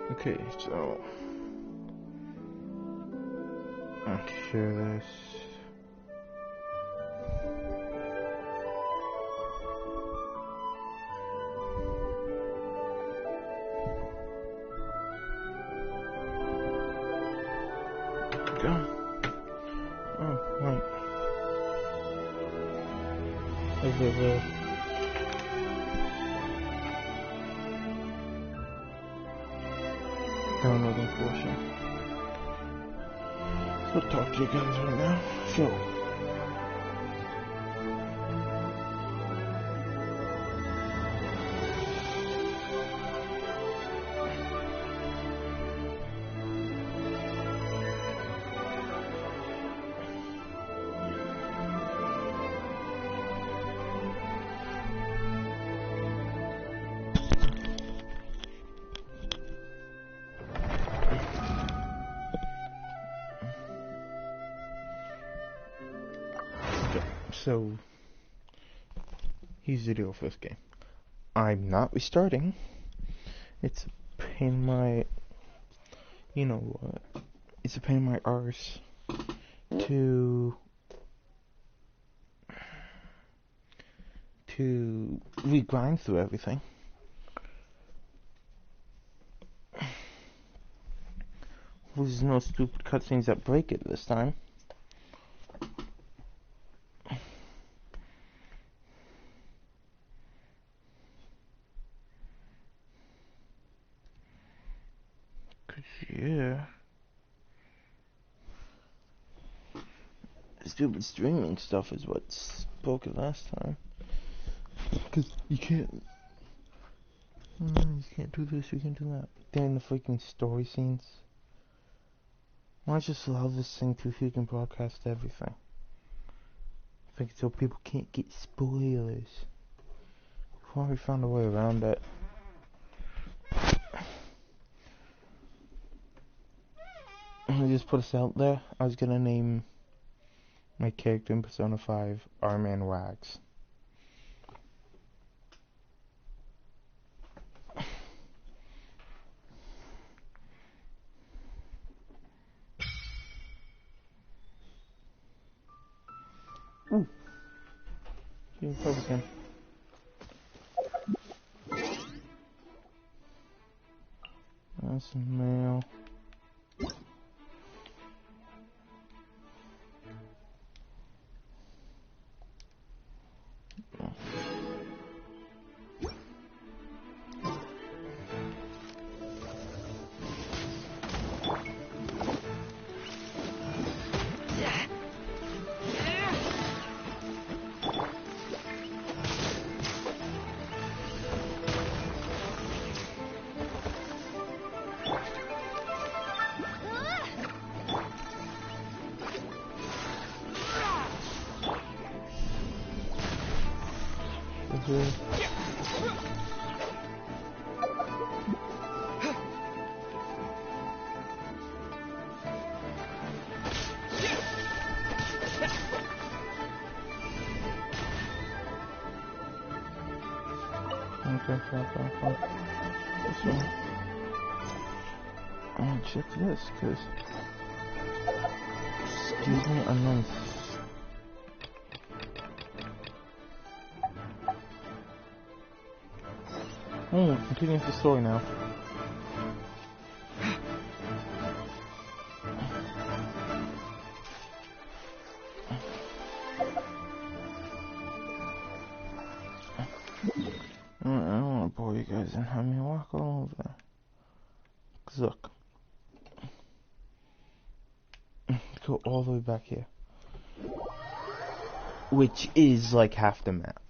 Okay, so I'll share this. Go. Oh, right. There's the downloading portion. So I'll talk to you guys right now. So. So, here's the deal for this game. I'm not restarting. It's a pain in my, you know what? It's a pain in my arse to re-grind through everything. There's no stupid cutscenes that break it this time. Yeah. Stupid streaming stuff is what broke it last time. Cause you can't do this, you can't do that. During the freaking story scenes. Why not just allow this thing to freaking broadcast everything? I think so people can't get spoilers. We've already found a way around it. Let me just put this out there. I was gonna name my character in Persona 5 Arman Wags. Ooh. You're Republican. That's a male. This one. I'm gonna check this, cause excuse me, I'm nice. Oh, continuing the story now. I don't want to bore you guys and have me walk all over. Cause look, go all the way back here, which is like half the map.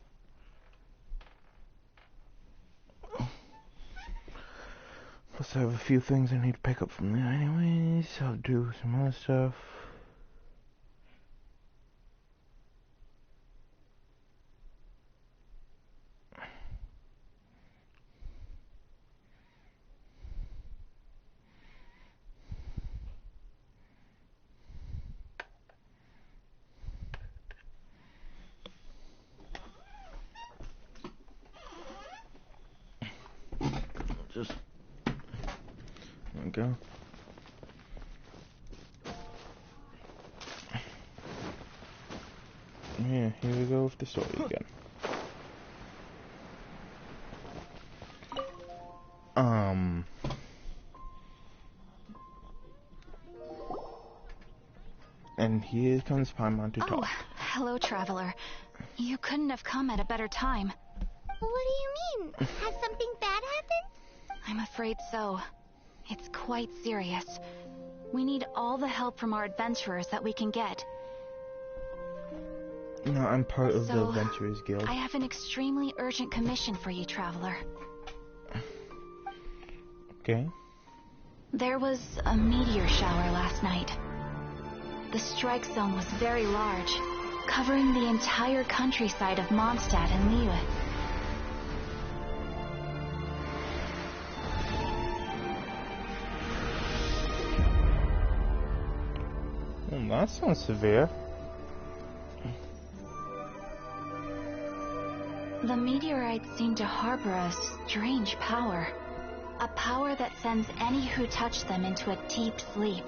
Plus I have a few things I need to pick up from there anyways. I'll do some other stuff. Just Okay. Yeah, here we go with the story again. And here comes Paimon to talk. Oh, hello, traveler. You couldn't have come at a better time. What do you mean? Has something bad happened? I'm afraid so. It's quite serious. We need all the help from our adventurers that we can get. No, I'm part of the Adventurers Guild. I have an extremely urgent commission for you, traveler. Okay. There was a meteor shower last night. The strike zone was very large, covering the entire countryside of Mondstadt and Liyue. Well, that sounds severe. The meteorites seem to harbor a strange power. A power that sends any who touch them into a deep sleep.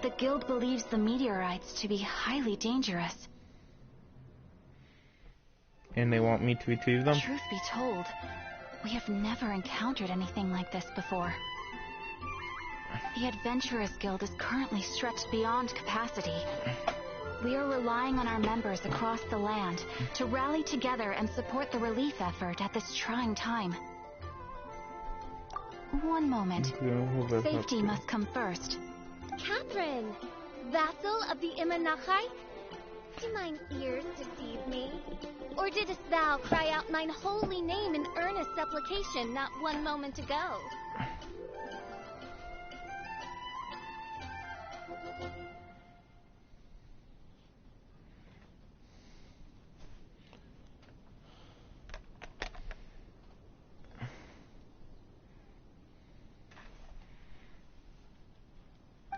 The guild believes the meteorites to be highly dangerous. And they want me to retrieve them? Truth be told, we have never encountered anything like this before. The Adventurers Guild is currently stretched beyond capacity. We are relying on our members across the land to rally together and support the relief effort at this trying time. One moment. Safety must come first. Catherine, vassal of the Imanachai? Do mine ears deceive me? Or didst thou cry out mine holy name in earnest supplication not one moment ago?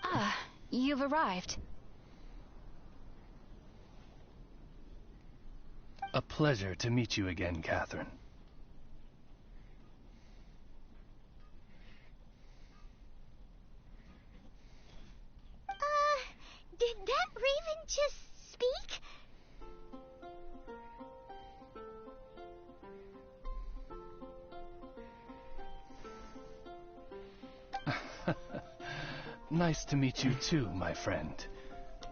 Ah, you've arrived. A pleasure to meet you again, Catherine. Did that raven just speak? Nice to meet you too, my friend.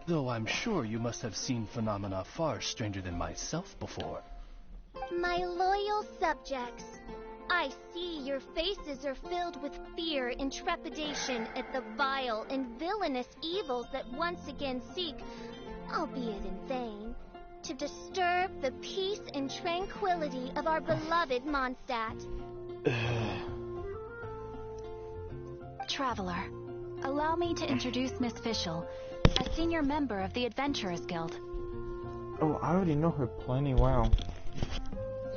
Though I'm sure you must have seen phenomena far stranger than myself before. My loyal subjects, I see your faces are filled with fear and trepidation at the vile and villainous evils that once again seek, albeit in vain, to disturb the peace and tranquility of our beloved Mondstadt. Traveler, allow me to introduce Miss Fischl, a senior member of the Adventurers Guild. Oh, I already know her plenty well.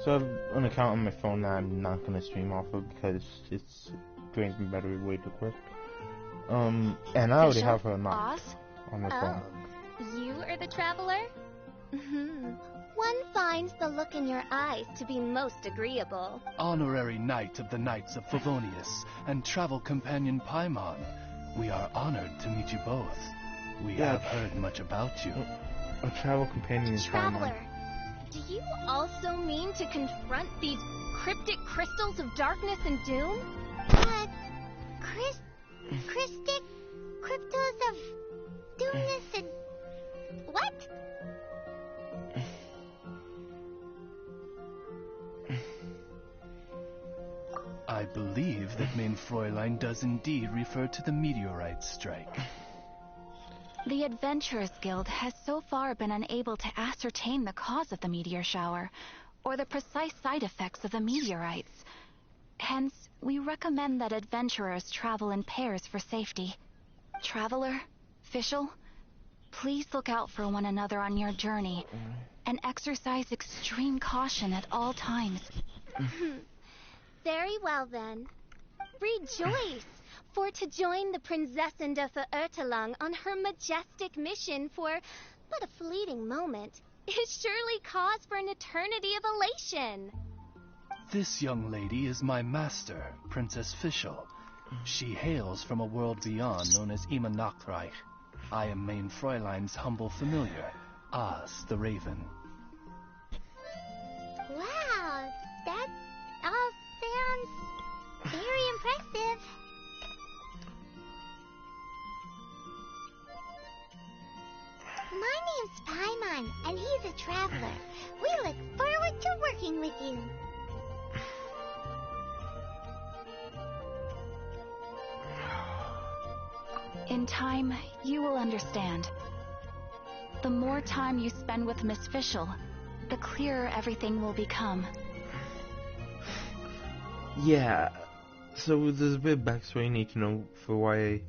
So I have an account on my phone that I'm not gonna stream off of because it's drains my battery way too quick. And I already have her on my phone. You are the traveler? One finds the look in your eyes to be most agreeable. Honorary Knight of the Knights of Favonius and travel companion Paimon, we are honored to meet you both. We have heard much about you. A travel companion is Traveler, do you also mean to confront these cryptic crystals of darkness and doom? Cryptic crystals of doomness and... what? I believe that Mein Fräulein does indeed refer to the meteorite strike. The Adventurers Guild has so far been unable to ascertain the cause of the meteor shower, or the precise side effects of the meteorites. Hence, we recommend that adventurers travel in pairs for safety. Traveler, Fischl, please look out for one another on your journey, and exercise extreme caution at all times. Very well then. Rejoice! For to join the Prinzessin de Verurteilung on her majestic mission for but a fleeting moment is surely cause for an eternity of elation. This young lady is my master, Princess Fischl, She hails from a world beyond known as Imanakreich. I am Main Fräulein's humble familiar, Oz the Raven. Wow, that all sounds very impressive. My name's Paimon, and he's a traveler. We look forward to working with you. In time, you will understand. The more time you spend with Miss Fischl, the clearer everything will become. Yeah, so there's a bit of backstory you need to know for why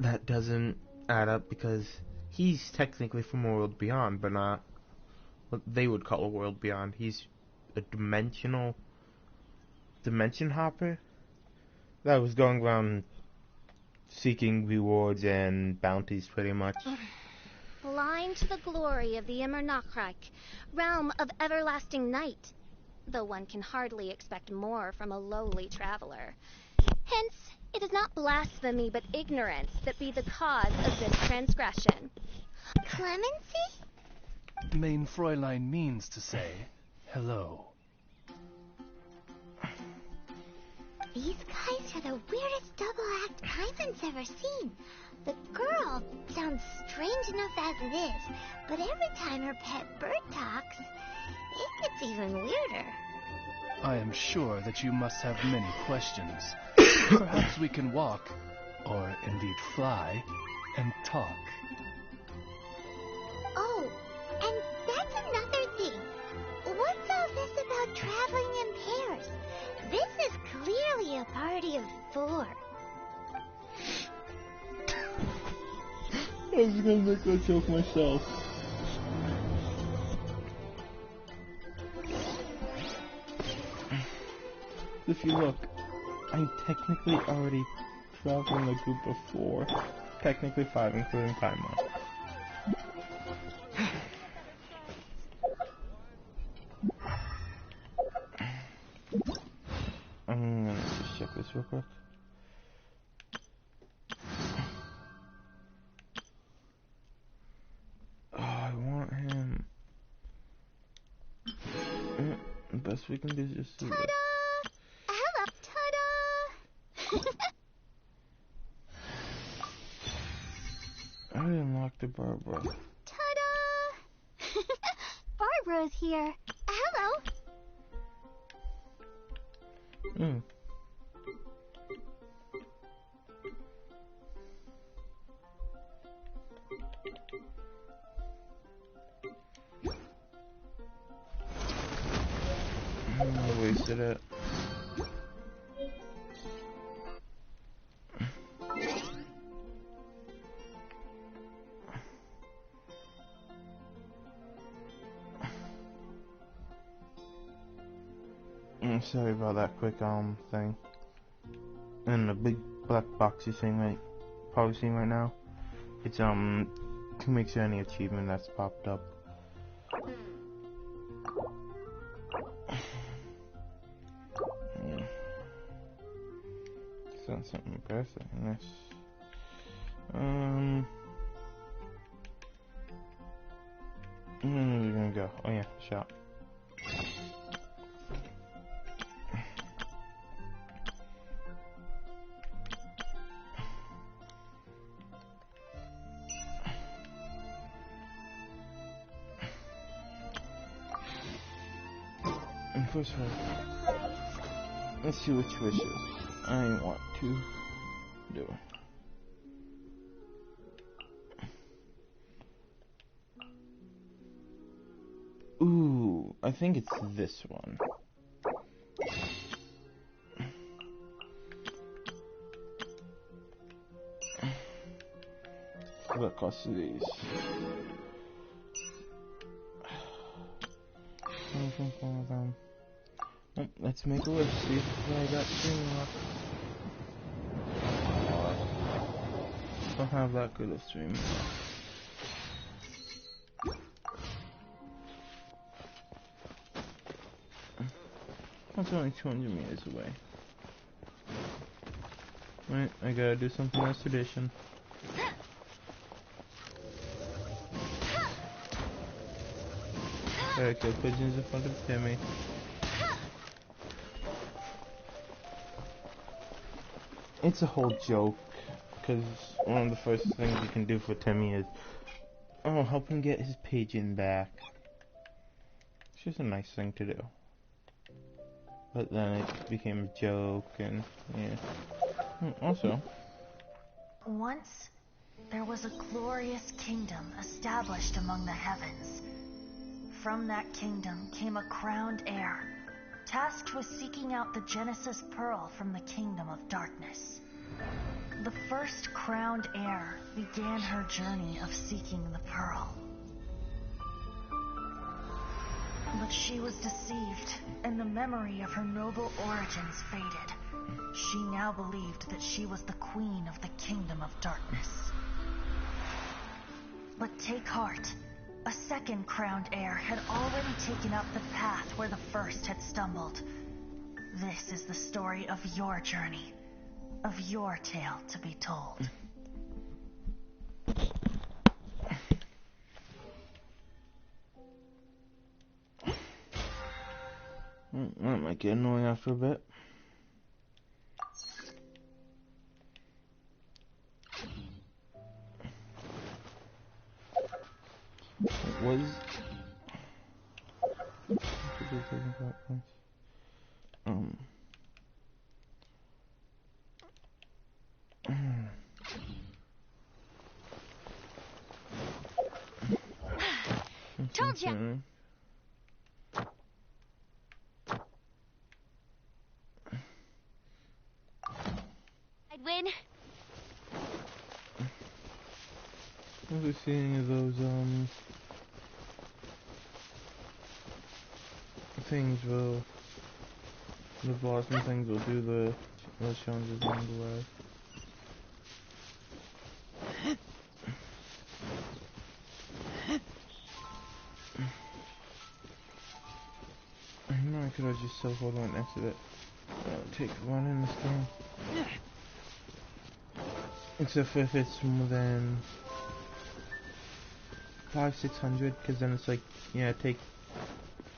that doesn't add up, because he's technically from a world beyond, but not what they would call a world beyond. He's a dimension hopper that was going around seeking rewards and bounties, pretty much. Blind to the glory of the Imanakreich, realm of everlasting night, though one can hardly expect more from a lowly traveler. Hence, it is not blasphemy but ignorance that be the cause of this transgression. Clemency? Main Fräulein means to say hello. These guys are the weirdest double act Paimon's ever seen. The girl sounds strange enough as it is, but every time her pet bird talks, it gets even weirder. I am sure that you must have many questions. Perhaps we can walk, or indeed fly, and talk. Oh, and that's another thing. What's all this about traveling in pairs? This is clearly a party of 4. I was gonna make that joke myself. If you look, I'm technically already traveling a group of 4. Technically 5, including Paimon. I'm gonna just check this real quick. Oh, I want him. The best we can do is just do Ta-da! this. Hello, ta-da! I unlocked the Barbara. Ta-da! Barbara's here. Hello. Mm. I wasted it. Sorry about that quick thing. And the big black box you're seeing probably seeing right now. It's to make sure any achievement that's popped up. Yeah. Sounds something impressive in this. Where are we gonna go? Oh yeah, shop. And first of all, let's see which wishes I want to do. Ooh, I think it's this one. What cost of these? Let's make a list, see what I got streaming left. Don't have that good of streaming left. That's only 200 meters away. Right, I gotta do something as tradition. Gotta kill pigeons in front of Timmy. It's a whole joke, because one of the first things you can do for Timmy is, oh, help him get his pigeon back. It's just a nice thing to do. But then it became a joke, and yeah. Also, once there was a glorious kingdom established among the heavens. From that kingdom came a crowned heir, tasked with seeking out the Genesis Pearl from the kingdom of darkness. The first crowned heir began her journey of seeking the pearl. But she was deceived, and the memory of her noble origins faded. She now believed that she was the queen of the kingdom of darkness. But take heart. A second crowned heir had already taken up the path where the first had stumbled. This is the story of your journey, of your tale to be told. that might get annoying after a bit. What was... Told ya! I'd win. I was seeing of those, things will... The boss and things will do those challenges along the way. I know I could have just self-hold right next to it. Take one in this game. Except for if it's more than 500-600, because then it's like, yeah, take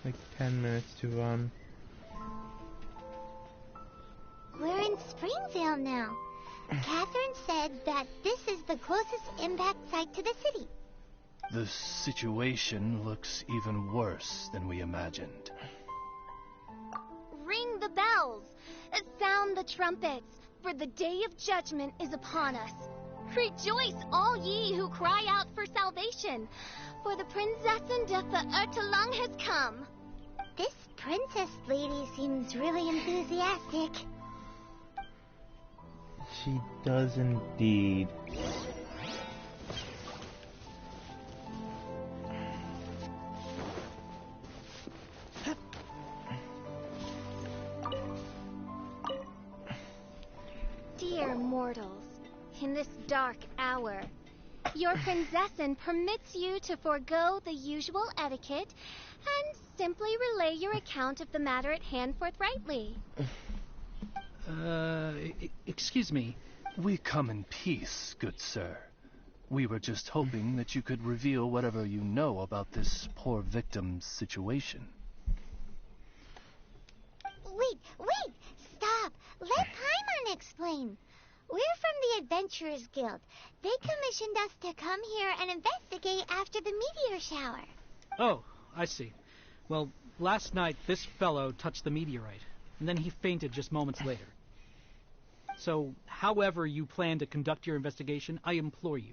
like 10 minutes to run. We're in Springvale now. Catherine said that this is the closest impact site to the city. The situation looks even worse than we imagined. Ring the bells. Sound the trumpets. For the day of judgment is upon us. Rejoice, all ye who cry out for salvation. For the Prinzessin de Ertelang has come. This princess lady seems really enthusiastic. She does indeed. Dear mortals, in this dark hour, your Prinzessin permits you to forego the usual etiquette and simply relay your account of the matter at hand forthrightly. Excuse me. We come in peace, good sir. We were just hoping that you could reveal whatever you know about this poor victim's situation. Wait! Stop! Let Paimon explain. We're from the Adventurers Guild. They commissioned us to come here and investigate after the meteor shower. Oh, I see. Well, last night this fellow touched the meteorite, and then he fainted just moments later. So, however you plan to conduct your investigation, I implore you,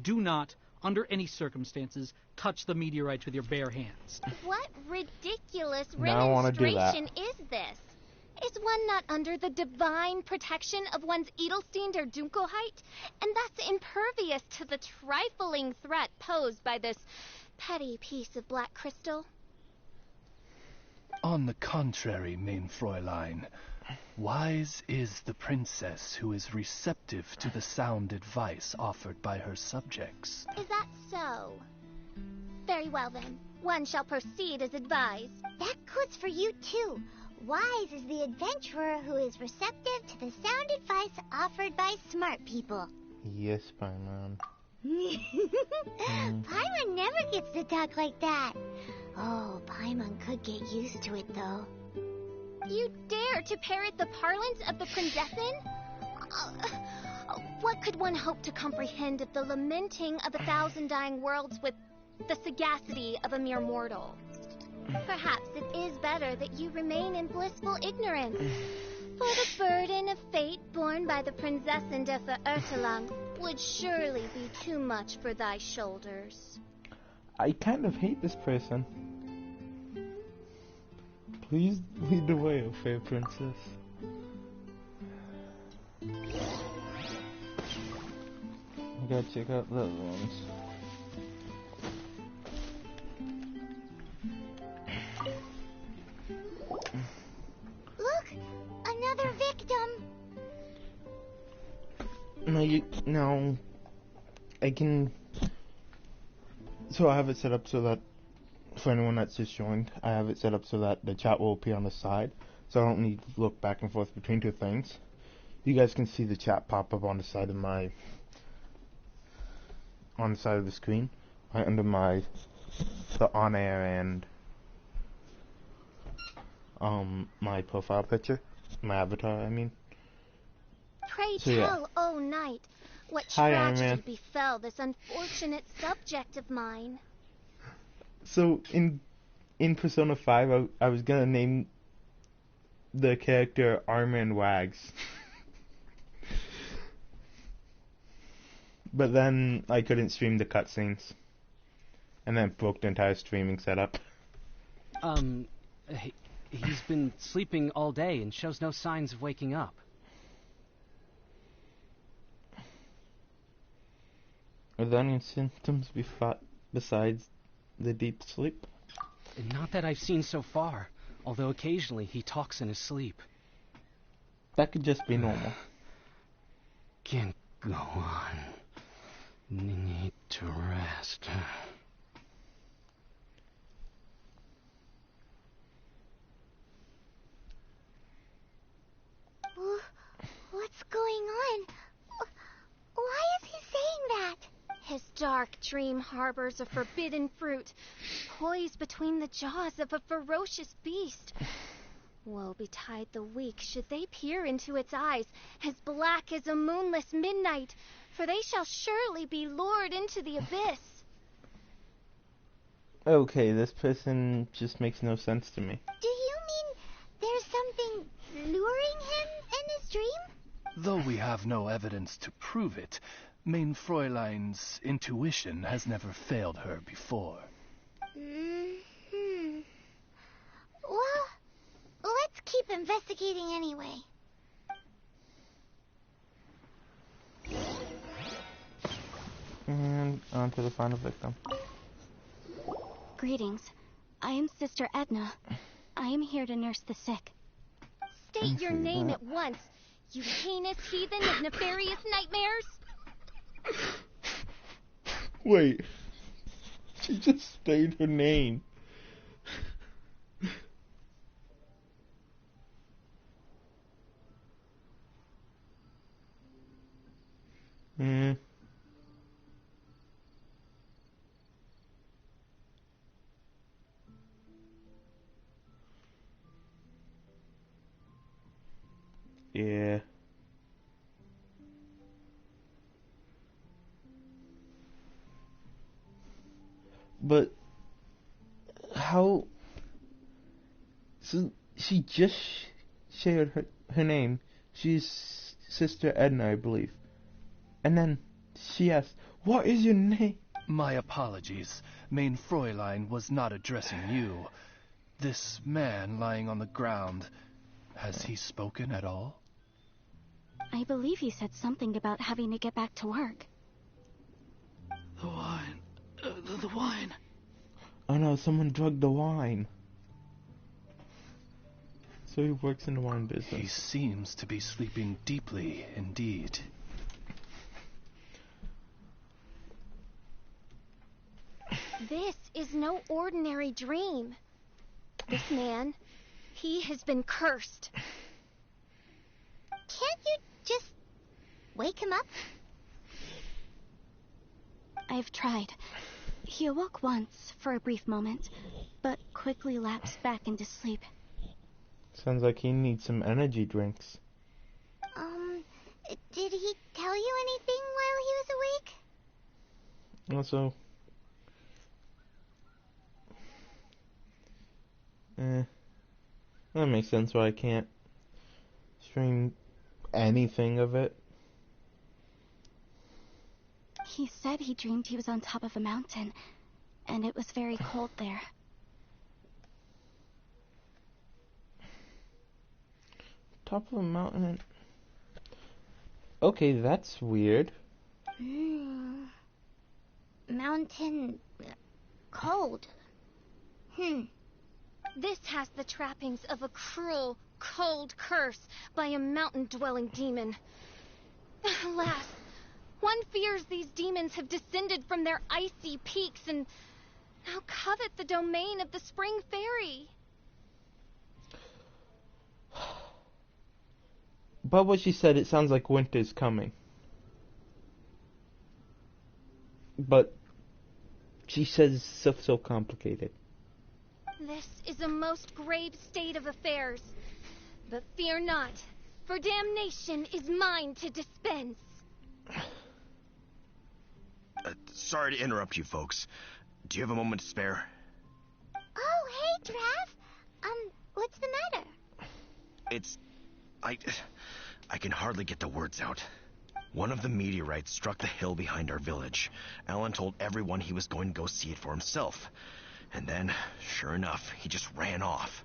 do not, under any circumstances, touch the meteorites with your bare hands. What ridiculous Now I wanna do that. remonstration is this? Is one not under the divine protection of one's Edelstein der Dunkelheit, and thus impervious to the trifling threat posed by this petty piece of black crystal? On the contrary, mein Fräulein, wise is the princess who is receptive to the sound advice offered by her subjects. Is that so? Very well then. One shall proceed as advised. That goes for you too. Wise is the adventurer who is receptive to the sound advice offered by smart people. Yes, Paimon. Paimon never gets to talk like that. Oh, Paimon could get used to it, though. You dare to parrot the parlance of the Prinzessin? What could one hope to comprehend of the lamenting of 1,000 dying worlds with the sagacity of a mere mortal? Perhaps it is better that you remain in blissful ignorance, for the burden of fate borne by the Prinzessin de Verurtelang would surely be too much for thy shoulders. I kind of hate this person. Please lead the way, O fair princess. I gotta check out the other ones. Look! Another victim! No, I can... So I have it set up so that, for anyone that's just joined, I have it set up so that the chat will appear on the side, so I don't need to look back and forth between two things. You guys can see the chat pop up on the side of the screen, right under the on-air and my profile picture, my avatar, I mean. Pray So, yeah. tell, O knight, what Hi, Iron tragedy Man. befell this unfortunate subject of mine. So in Persona 5, I was gonna name the character Armin Wags. But then I couldn't stream the cutscenes. And then it broke the entire streaming setup. He's been sleeping all day and shows no signs of waking up. Are there any symptoms besides the deep sleep? Not that I've seen so far, although occasionally he talks in his sleep. That could just be normal. Can't go on. Need to rest. What's going on? Why is he saying that? His dark dream harbors a forbidden fruit, poised between the jaws of a ferocious beast. Woe betide the weak should they peer into its eyes, as black as a moonless midnight, for they shall surely be lured into the abyss. Okay, this person just makes no sense to me. Do you mean there's something luring him in his dream? Though we have no evidence to prove it, Main Fräulein's intuition has never failed her before. Well, let's keep investigating anyway. And on to the final victim. Greetings. I am Sister Edna. I am here to nurse the sick. State your name at once, you heinous heathen of nefarious nightmares! Wait. She just stated her name. Yeah. But how? So she just shared her name. She's Sister Edna, I believe. And then she asked, "What is your name?" My apologies. Main Fräulein was not addressing you. This man lying on the ground, has he spoken at all? I believe he said something about having to get back to work. The wine. The wine. Oh no, someone drugged the wine. So he works in the wine business. He seems to be sleeping deeply indeed. This is no ordinary dream. This man, He has been cursed. Can't you just wake him up? I've tried. He awoke once for a brief moment, but quickly lapsed back into sleep. Sounds like he needs some energy drinks. Did he tell you anything while he was awake? Also, that makes sense why I can't stream anything of it. He said he dreamed he was on top of a mountain, and it was very cold there. Top of a mountain. Okay, that's weird. Mountain cold. This has the trappings of a cruel, cold curse by a mountain-dwelling demon. Alas, one fears these demons have descended from their icy peaks and now covet the domain of the Spring Fairy. But what she said, it sounds like winter's coming. But she says stuff so complicated. This is a most grave state of affairs. But fear not, for damnation is mine to dispense. Sorry to interrupt you folks. Do you have a moment to spare? Oh, hey, Trav. What's the matter? I can hardly get the words out. One of the meteorites struck the hill behind our village. Alan told everyone he was going to go see it for himself. And then, sure enough, he just ran off.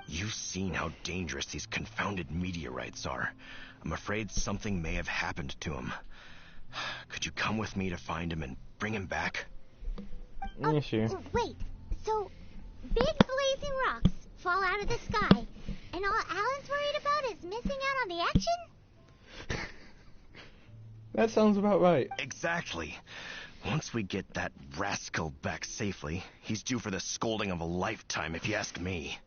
You've seen how dangerous these confounded meteorites are. I'm afraid something may have happened to him. Could you come with me to find him and bring him back? Yeah, sure. Wait, so big blazing rocks fall out of the sky, and all Alan's worried about is missing out on the action? That sounds about right. Exactly. Once we get that rascal back safely, he's due for the scolding of a lifetime, if you ask me.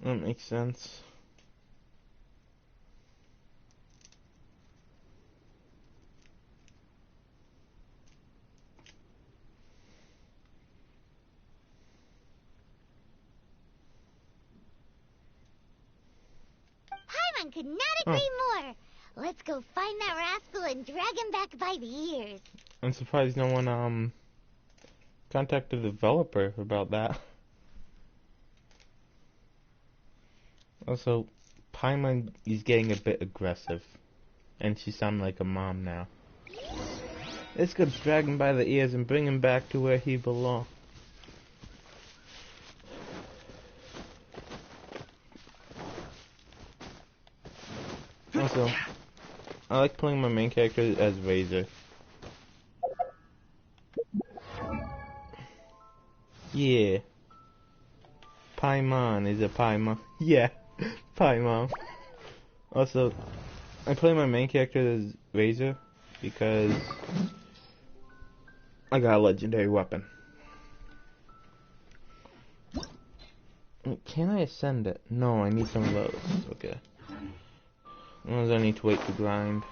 That makes sense. Paimon could not agree more. Let's go find that rascal and drag him back by the ears. I'm surprised no one contacted the developer about that. Also, Paimon is getting a bit aggressive, and she sounds like a mom now. Let's go drag him by the ears and bring him back to where he belongs. Also, I like playing my main character as Razor. Yeah. Paimon is a Paimon. Yeah. Paimon. Also, I play my main character as Razor because I got a legendary weapon. Can I ascend it? No, I need some of those. Okay. Otherwise I need to wait to grind.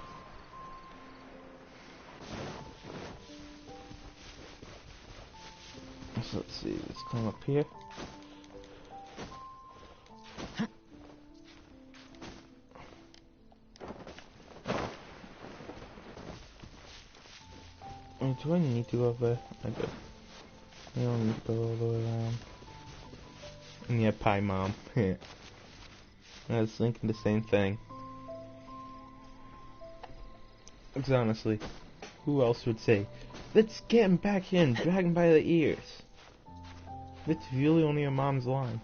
So let's see, let's come up here. Wait, do I need to go over there? I do. I don't need to go all the way around. And yeah, Paimon. I was thinking the same thing. Because honestly, who else would say, let's get him back here and drag him by the ears? It's really only a mom's line.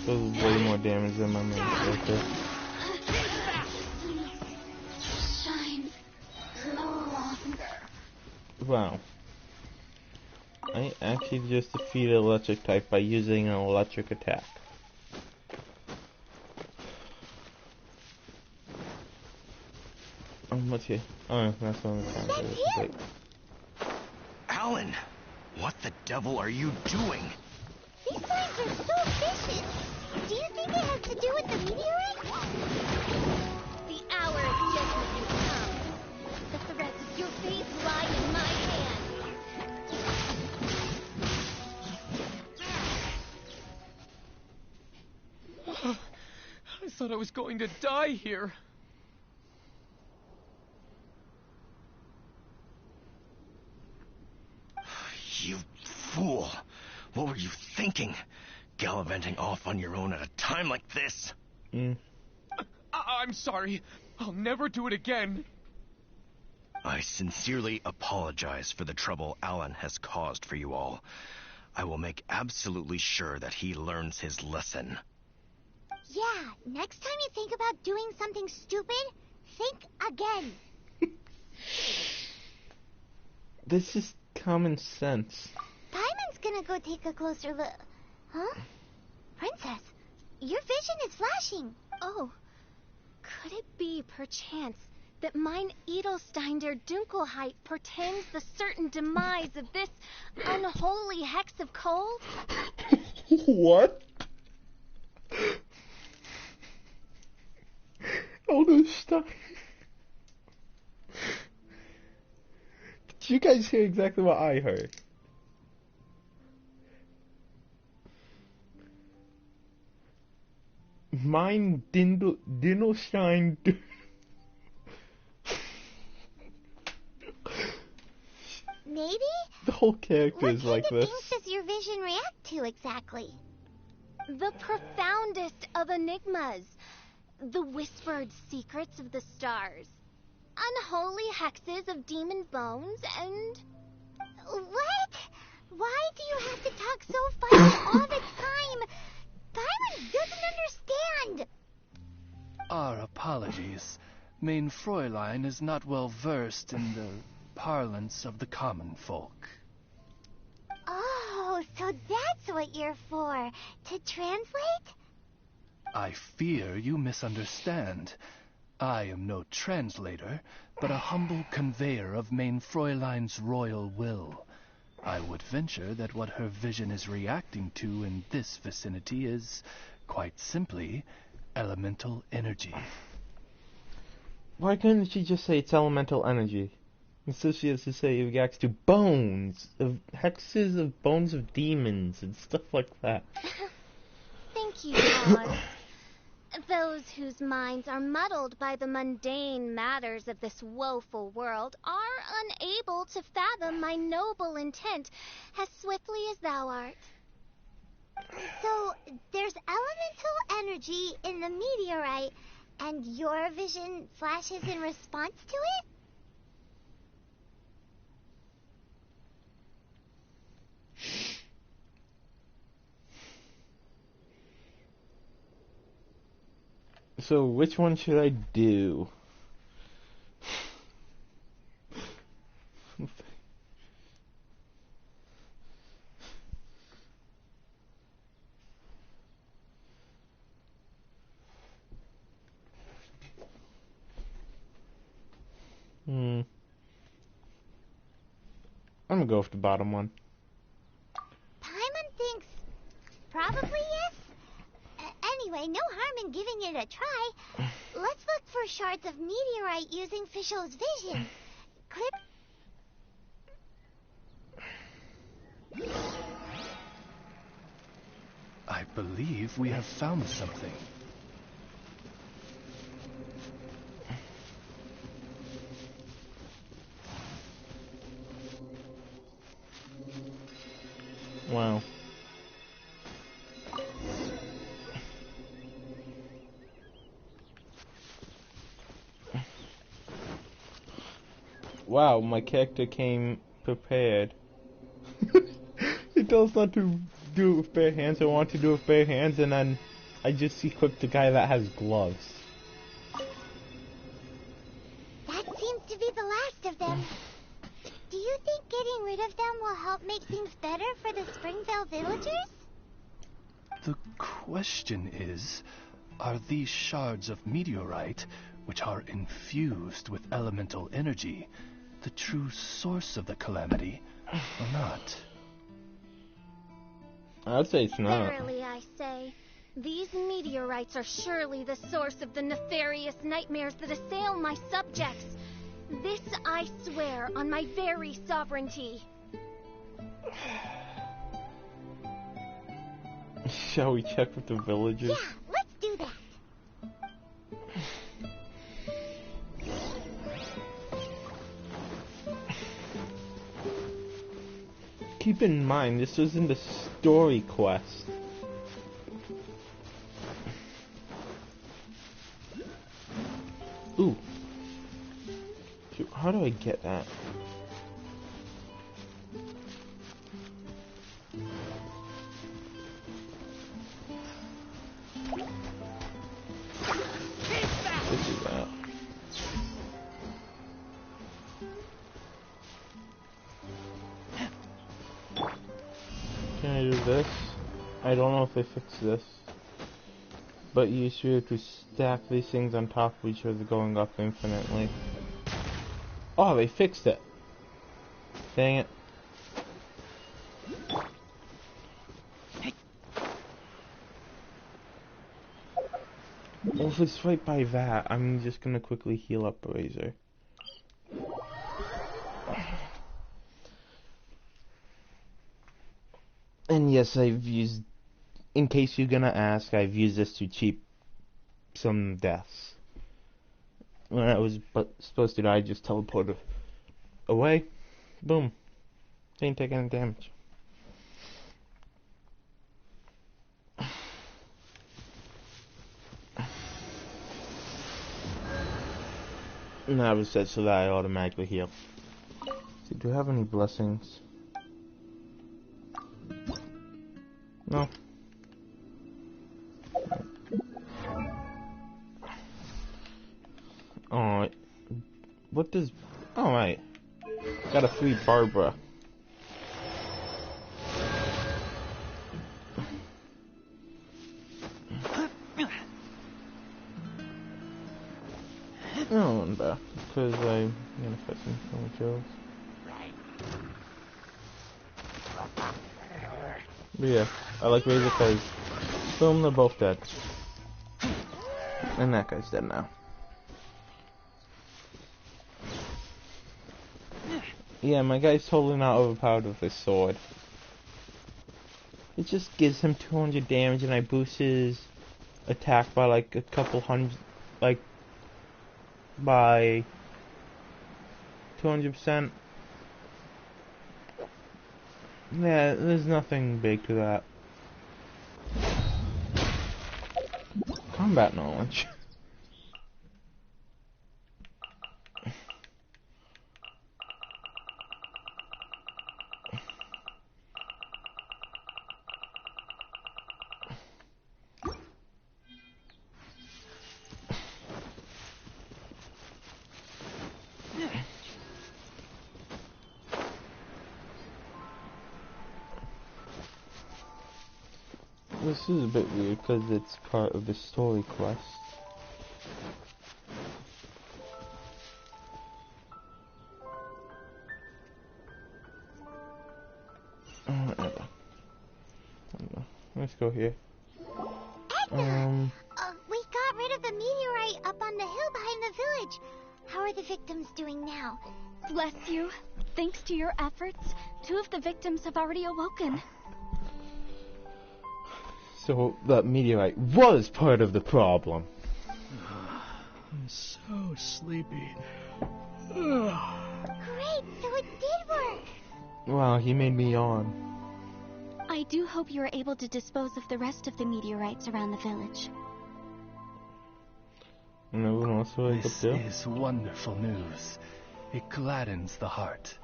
Does way more damage than my main character. Shines longer. Wow. I actually just defeated electric type by using an electric attack. What's here? Oh, that's one of the times. Wait. Alan, what the devil are you doing? These signs are so vicious. Do you think it has to do with the meteorite? The hour of judgment has come. The threats of your fate lie in my hands. I thought I was going to die here. You fool! What were you thinking? Gallivanting off on your own at a time like this? I'm sorry. I'll never do it again. I sincerely apologize for the trouble Alan has caused for you all. I will make absolutely sure that he learns his lesson. Yeah, next time you think about doing something stupid, think again. This is common sense. Paimon's gonna go take a closer look. Huh? Princess, your vision is flashing. Oh, could it be, perchance, that mine Edelstein der Dunkelheit portends the certain demise of this unholy hex of cold? What? Edelstein. Did you guys hear exactly what I heard? Mine Dindelstein. Maybe? The whole character is like What kind this. of things does your vision react to exactly? The profoundest of enigmas. The whispered secrets of the stars. Unholy hexes of demon bones and... What? Why do you have to talk so fast all the time? Paimon doesn't understand. Our apologies. Mein Fräulein is not well versed in the parlance of the common folk. Oh, so that's what you're for. To translate? I fear you misunderstand. I am no translator, but a humble conveyor of Mein Fräulein's royal will. I would venture that what her vision is reacting to in this vicinity is, quite simply, elemental energy. Why couldn't she just say it's elemental energy? Instead she has to say it reacts to bones, of hexes of bones of demons and stuff like that. Thank you, Pause. Those whose minds are muddled by the mundane matters of this woeful world are unable to fathom my noble intent as swiftly as thou art. So, there's elemental energy in the meteorite, and your vision flashes in response to it? So which one should I do? I'm gonna go with the bottom one. Paimon thinks probably yes. Anyway, no harm in giving it a try. Let's look for shards of meteorite using Fischl's vision. Clip. I believe we have found something. Wow. Wow, my character came prepared. It tells not to do it with bare hands. I want to do it with bare hands, and then I just equip the guy that has gloves. That seems to be the last of them. Do you think getting rid of them will help make things better for the Springvale villagers? The question is, are these shards of meteorite, which are infused with elemental energy, the true source of the calamity, or not? I'd say it's not. Verily, I say. These meteorites are surely the source of the nefarious nightmares that assail my subjects. This I swear on my very sovereignty. Shall we check with the villagers? Yeah, let's do that. Keep in mind, this was in the story quest. Ooh. Shoot, how do I get that? This is that. Can I do this? I don't know if they fixed this. But you should be able to stack these things on top of each other going up infinitely. Oh, they fixed it. Dang it. Well, if it's right by that, I'm just gonna quickly heal up Razor. And yes, I've used, in case you're gonna ask, I've used this to cheat some deaths. When I was supposed to die, I just teleported away. Boom. Didn't take any damage. And that was set so that I automatically heal. So, do I have any blessings? No. Alright. What does... Alright. Got a free Barbara. No, I'm back. Because I'm gonna fetch some kills. But yeah, I like Razor because, boom, they're both dead. And that guy's dead now. Yeah, my guy's totally not overpowered with his sword. It just gives him 200 damage and I boost his attack by like a couple hundred, like, by 200%. Yeah, there's nothing big to that. Combat knowledge. This is a bit weird because it's part of the story quest. Let's go here. Edna! We got rid of the meteorite up on the hill behind the village. How are the victims doing now? Bless you. Thanks to your efforts, 2 of the victims have already awoken. So that meteorite was part of the problem. I'm so sleepy. Great, so it did work. Wow, he made me yawn. I do hope you are able to dispose of the rest of the meteorites around the village. No one else wake up This too? is wonderful news. It gladdens the heart.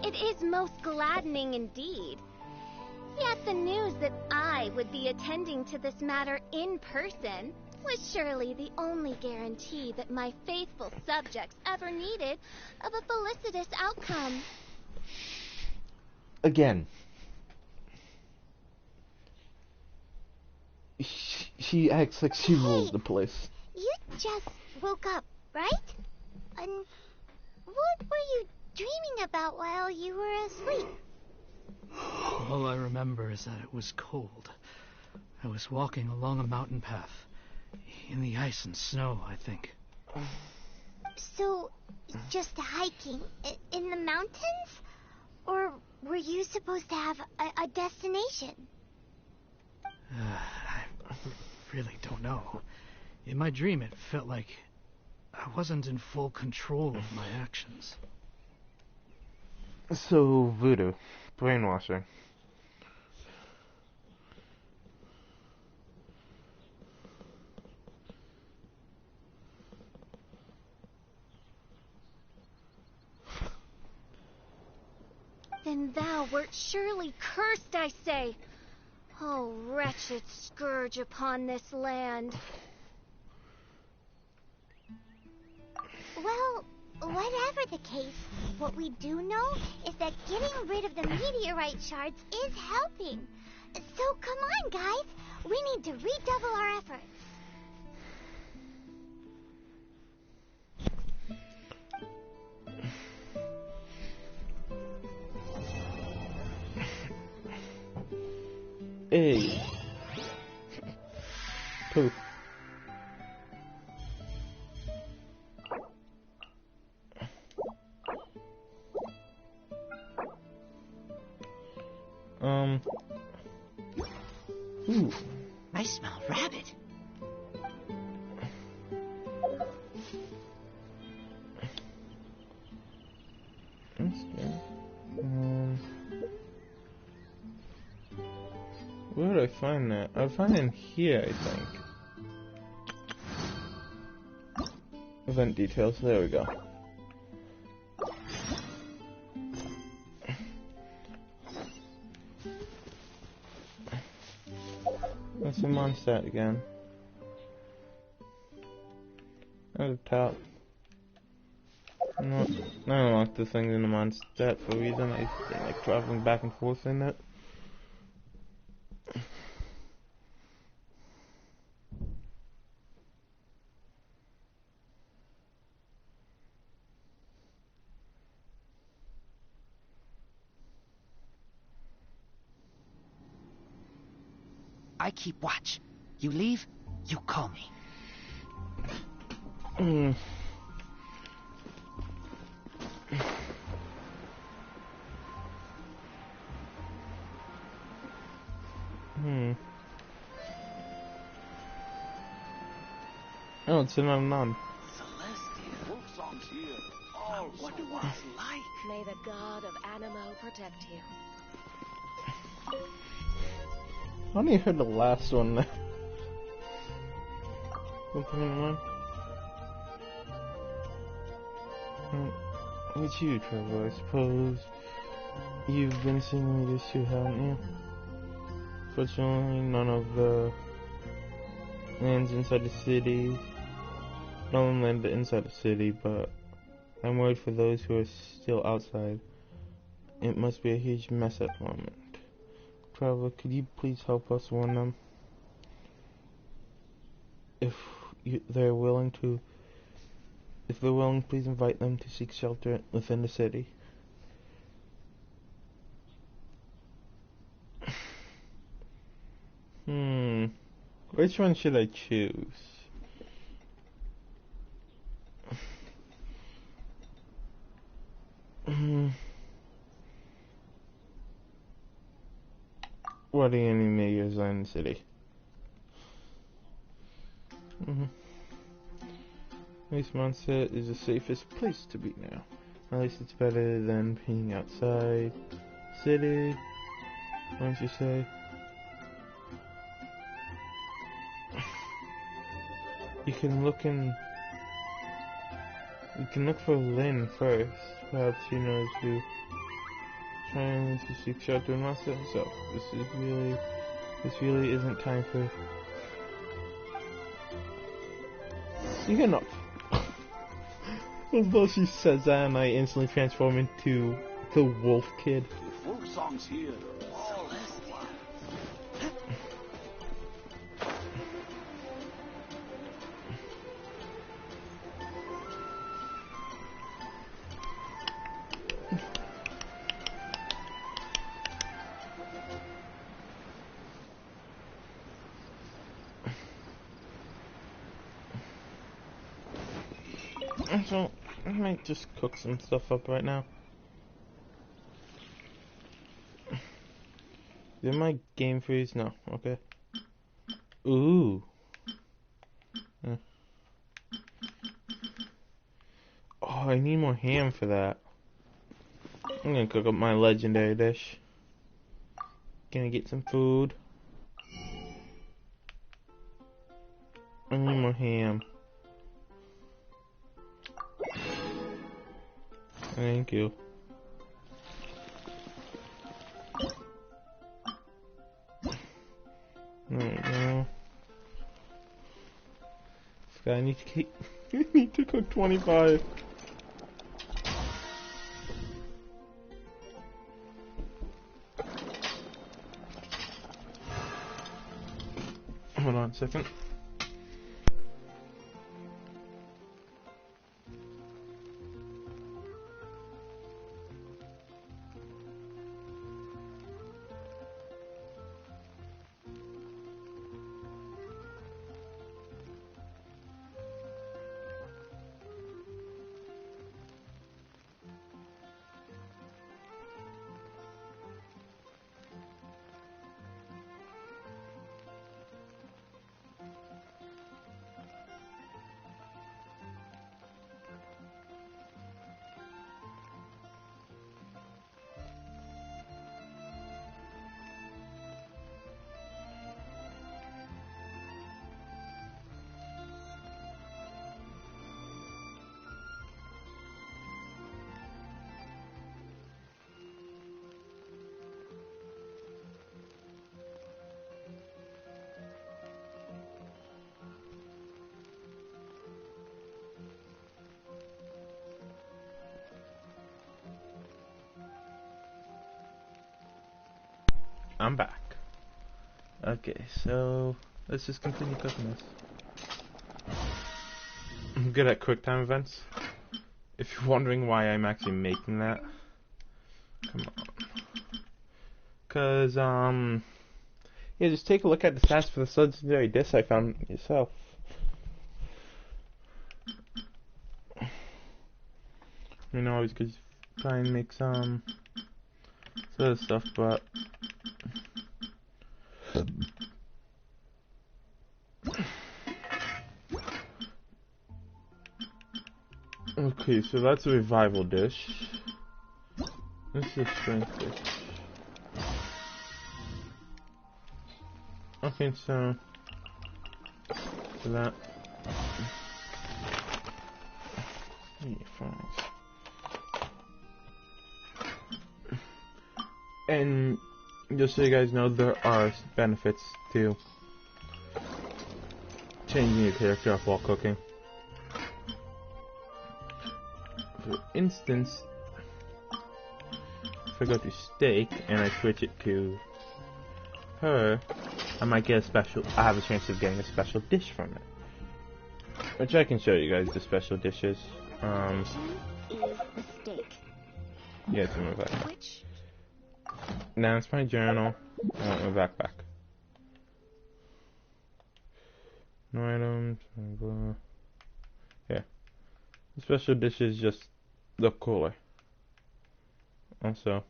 It is most gladdening indeed. Yet the news that I would be attending to this matter in person was surely the only guarantee that my faithful subjects ever needed of a felicitous outcome. Again. She acts like she rules the place. You just woke up, right? And what were you dreaming about while you were asleep? All I remember is that it was cold. I was walking along a mountain path. In the ice and snow, I think. So, just hiking in the mountains? Or were you supposed to have a destination? I really don't know. In my dream, it felt like I wasn't in full control of my actions. So, voodoo. Brainwashing. Then thou wert surely cursed, I say. Oh, wretched scourge upon this land. Well, whatever the case, what we do know is that getting rid of the meteorite shards is helping. So come on, guys. We need to redouble our efforts. Hey. Poof. Ooh. I smell rabbit. That's good. Where did I find that? I found it in here, I think. Event details, there we go. That's a Mondstadt again. At the top. No, I don't like the things in the Mondstadt for a reason. I like traveling back and forth in it. I keep watch. You leave, you call me. Oh, it's another nun. Celestia. Wolfsong's here. All wonder what it's like. May the god of Animo protect you. I only heard the last one. Something in mind? With you, Trevor, I suppose you've been seeing me this too, haven't you? Fortunately, none of the lands inside the city. No one landed inside the city, but I'm worried for those who are still outside. It must be a huge mess at the moment. Traveler, could you please help us warn them? If they're willing, please invite them to seek shelter within the city. Which one should I choose? What are the enemy majors in the city? This Mondstadt is the safest place to be now. At least it's better than being outside city. Why don't you say? You can look for Lynn first. Perhaps she knows who trying to seek shelter in myself, so this really isn't time for... Speaking of... Although she says that and I instantly transform into the wolf kid. The folk songs here are all So, I might just cook some stuff up right now. Did my game freeze? No. Okay. Ooh. Yeah. Oh, I need more ham for that. I'm gonna cook up my legendary dish. Gonna get some food. I need more ham. Thank you. There we go. I need to keep. I need to cook 25. Hold on a second. I'm back. Okay, so let's just continue cooking this. I'm good at quick time events. If you're wondering why I'm actually making that, come on. Cause yeah, just take a look at the stats for the legendary disc I found yourself. You know, always could try and make some other stuff, but okay, so that's a revival dish. This is a strength dish. Okay, so for that. Yeah, fine. And just so you guys know, there are benefits to changing your character up while cooking. For instance, if I go to steak and I switch it to her, I might get a special. I have a chance of getting a special dish from it, which I can show you guys the special dishes. Is steak. Yeah, it's in my backpack. Now it's my journal. I want my backpack. No items. Blah. Yeah. The special dishes just look cooler. Also.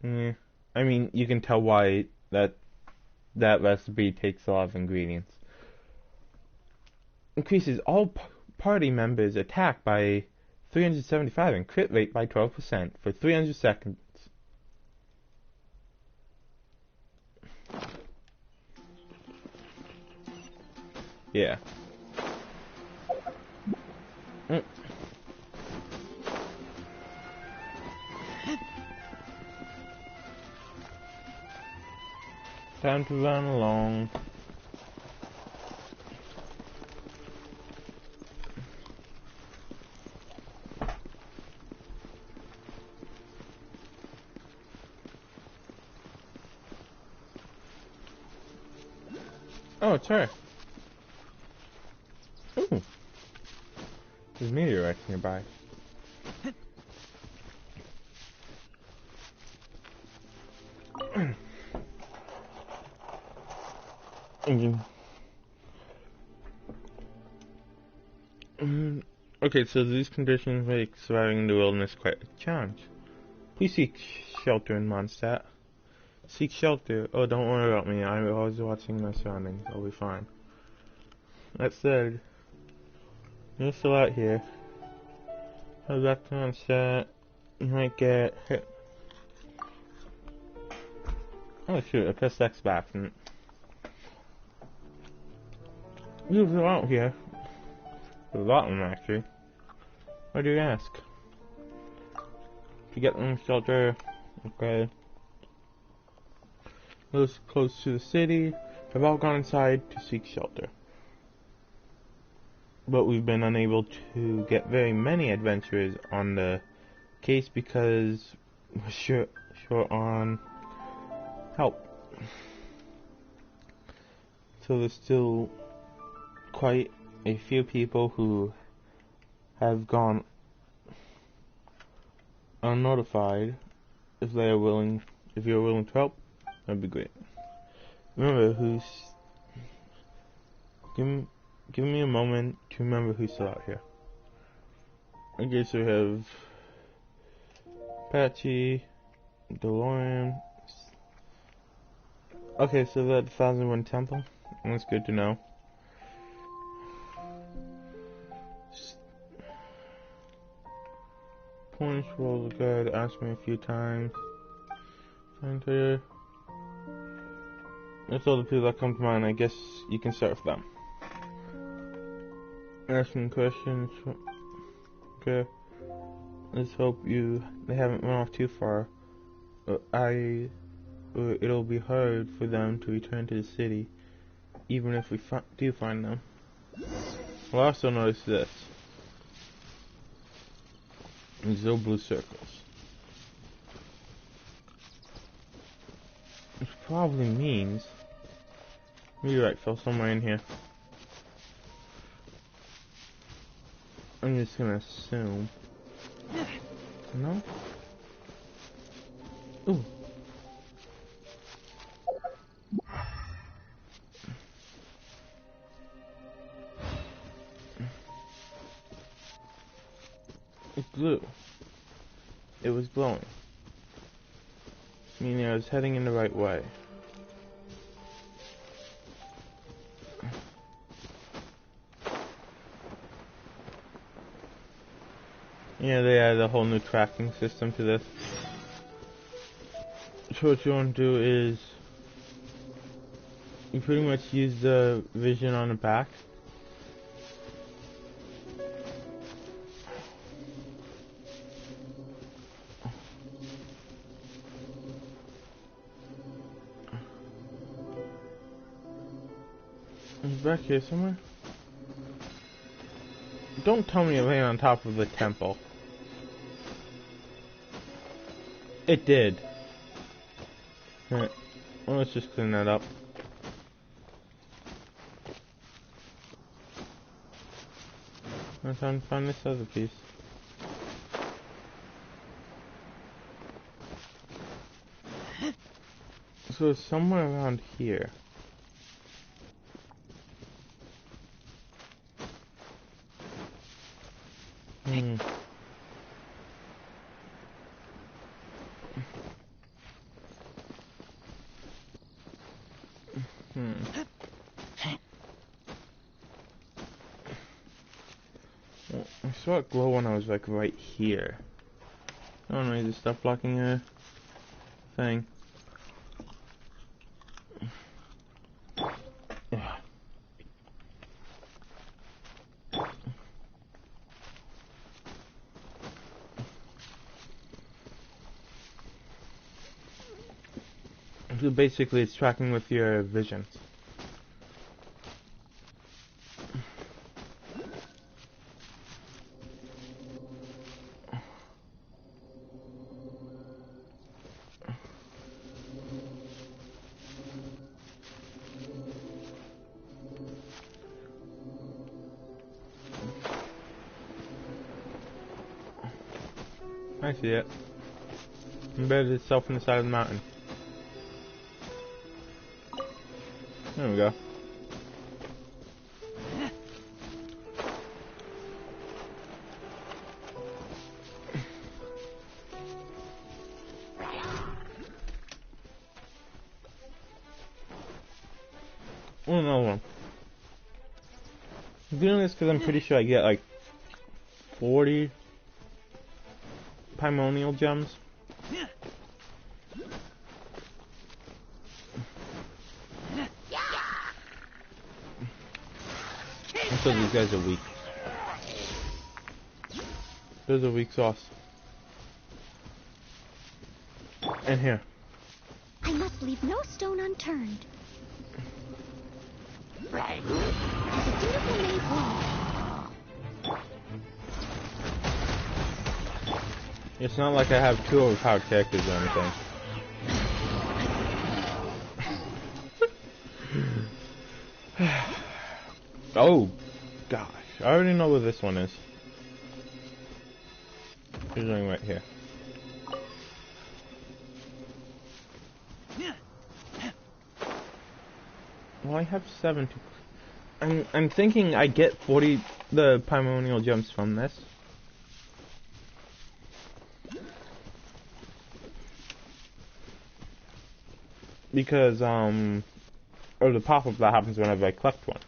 Yeah. I mean, you can tell why that recipe takes a lot of ingredients. Increases all party members' attack by 375 and crit rate by 12% for 300 seconds. Yeah. Mm. Time to run along. Oh, it's her. Ooh. There's meteorites nearby. Okay, so these conditions make surviving in the wilderness quite a challenge. Please seek shelter in Mondstadt. Seek shelter. Oh, don't worry about me. I'm always watching my surroundings. I'll be fine. That said, you're still out here. Head back to Mondstadt. You might get hit. Oh shoot, I pressed X by accident. You're still out here. There's a lot of them actually. Why do you ask? To get them shelter, okay. Those close to the city have all gone inside to seek shelter. But we've been unable to get very many adventurers on the case because we're short on help. So there's still quite a few people who have gone unnotified. If you're willing to help, that'd be great. Remember who's give me a moment to remember who's still out here. I guess we have Patchy, DeLorean. Okay, so that 1001 Temple. That's good to know. Points roll good. Asked me a few times. Enter. That's all the people that come to mind. I guess you can start with them. Asking questions. Okay. Let's hope they haven't run off too far. It'll be hard for them to return to the city, even if we do find them. We'll also notice this. These little blue circles. Which probably means meteorite fell somewhere in here. I'm just gonna assume. No? Ooh. It blew. It was glowing. Meaning I was heading in the right way. Yeah, they added a whole new tracking system to this. So what you want to do is you pretty much use the vision on the back. It's back here somewhere. Don't tell me it landed on top of the temple. It did. Alright, well, let's just clean that up. I'm trying to find this other piece. So it's somewhere around here. Well, I saw it glow when I was like right here. I don't know, is this stuff blocking a thing? So basically, it's tracking with your vision. I see it. Embedded itself in the side of the mountain. There we go. Oh, another one. I'm doing this because I'm pretty sure I get like 40 primordial gems. So these guys are weak. Those are weak sauce. And here. I must leave no stone unturned. As a dutiful maid would. It's not like I have two overpowered characters or anything. Oh, gosh. I already know where this one is. It's right here. Well, I have 7 to... I'm thinking I get 40 the primordial gems from this. Because, or the pop-up that happens whenever I collect one.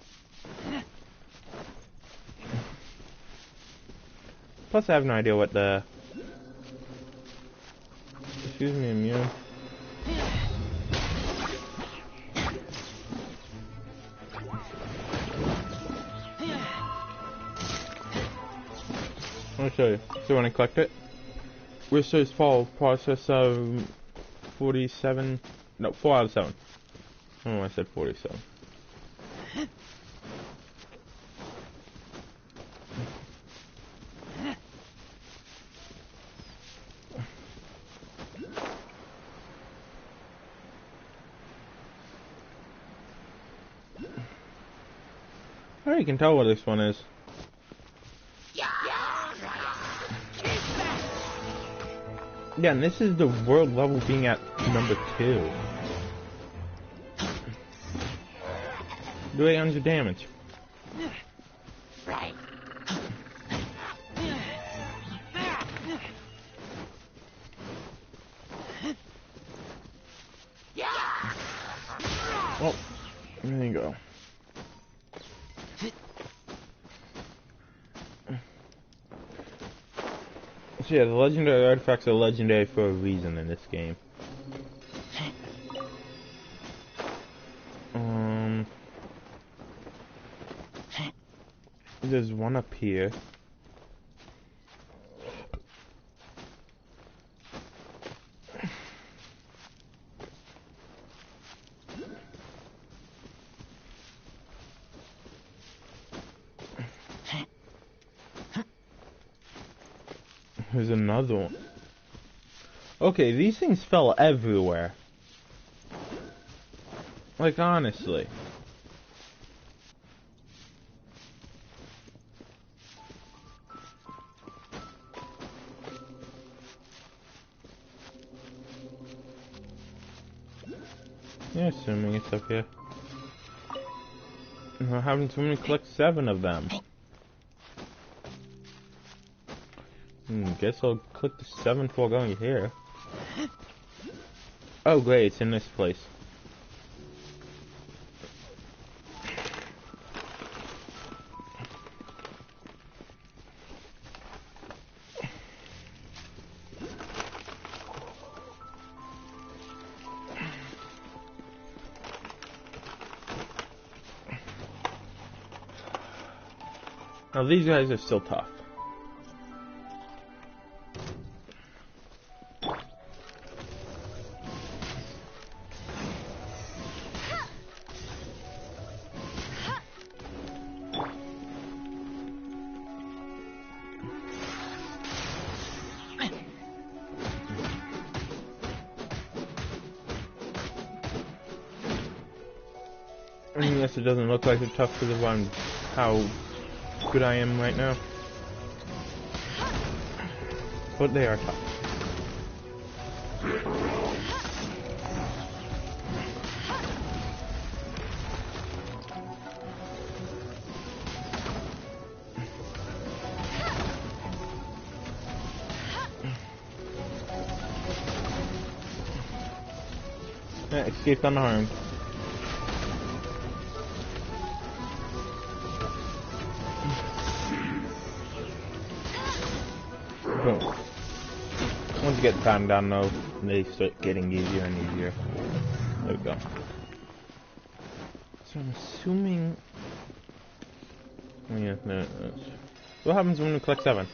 Plus, I have no idea what the... Excuse me, immune. Let me show you. So when I collect it, Wishers fall process of 47... No, 4 out of 7. I don't know why I said 47. Oh, you can tell what this one is. Yeah, and this is the world level being at number 2. Do 800 damage. Right. Well, there you go. So yeah, the legendary artifacts are legendary for a reason in this game. There's one up here. There's another one. Okay, these things fell everywhere. Like, honestly. Yeah, assuming it's up here. What happens when we collect 7 of them? Guess I'll click the 7 before going here. Oh great, it's in this place. Now these guys are still tough. Yes, it doesn't look like they're tough because of how good I am right now. But they are tough. Escaped unharmed. Boom. Once you get the time down though, they start getting easier and easier. There we go. So I'm assuming... Oh yeah, no, what happens when we collect 7?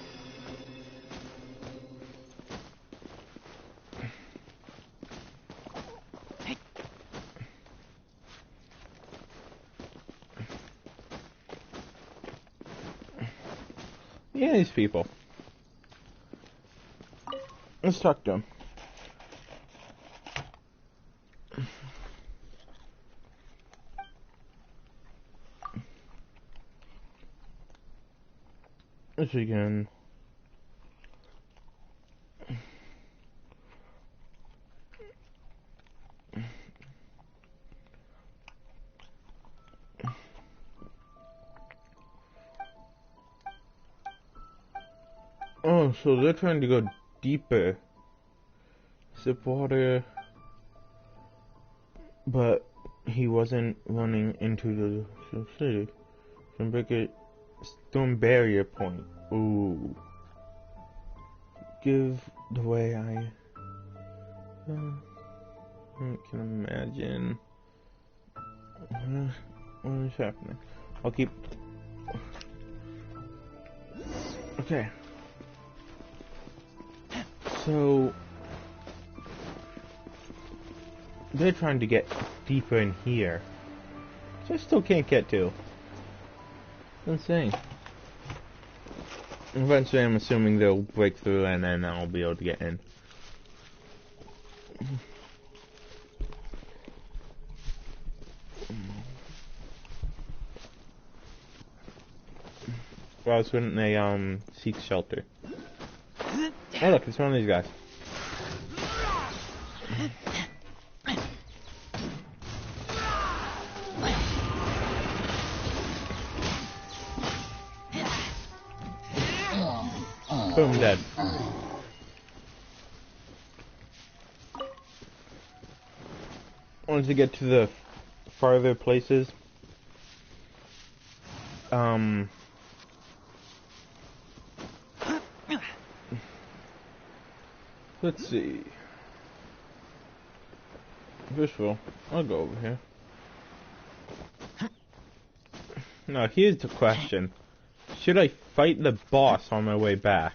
Yeah, these people. Let's talk to them. Let's begin. Oh, so they're trying to go deeper. Supporter, but he wasn't running into the city. Some bigger stone barrier point. Ooh. Give the way I can imagine. What is happening? I'll keep. Okay. So they're trying to get deeper in here, so I still can't get to. Insane. Eventually, I'm assuming they'll break through, and then I'll be able to get in. Why else wouldn't they seek shelter? Oh look, it's one of these guys. Boom, dead. Once you get to the farther places, let's see. First of all, I'll go over here. Now, here's the question. Should I fight the boss on my way back?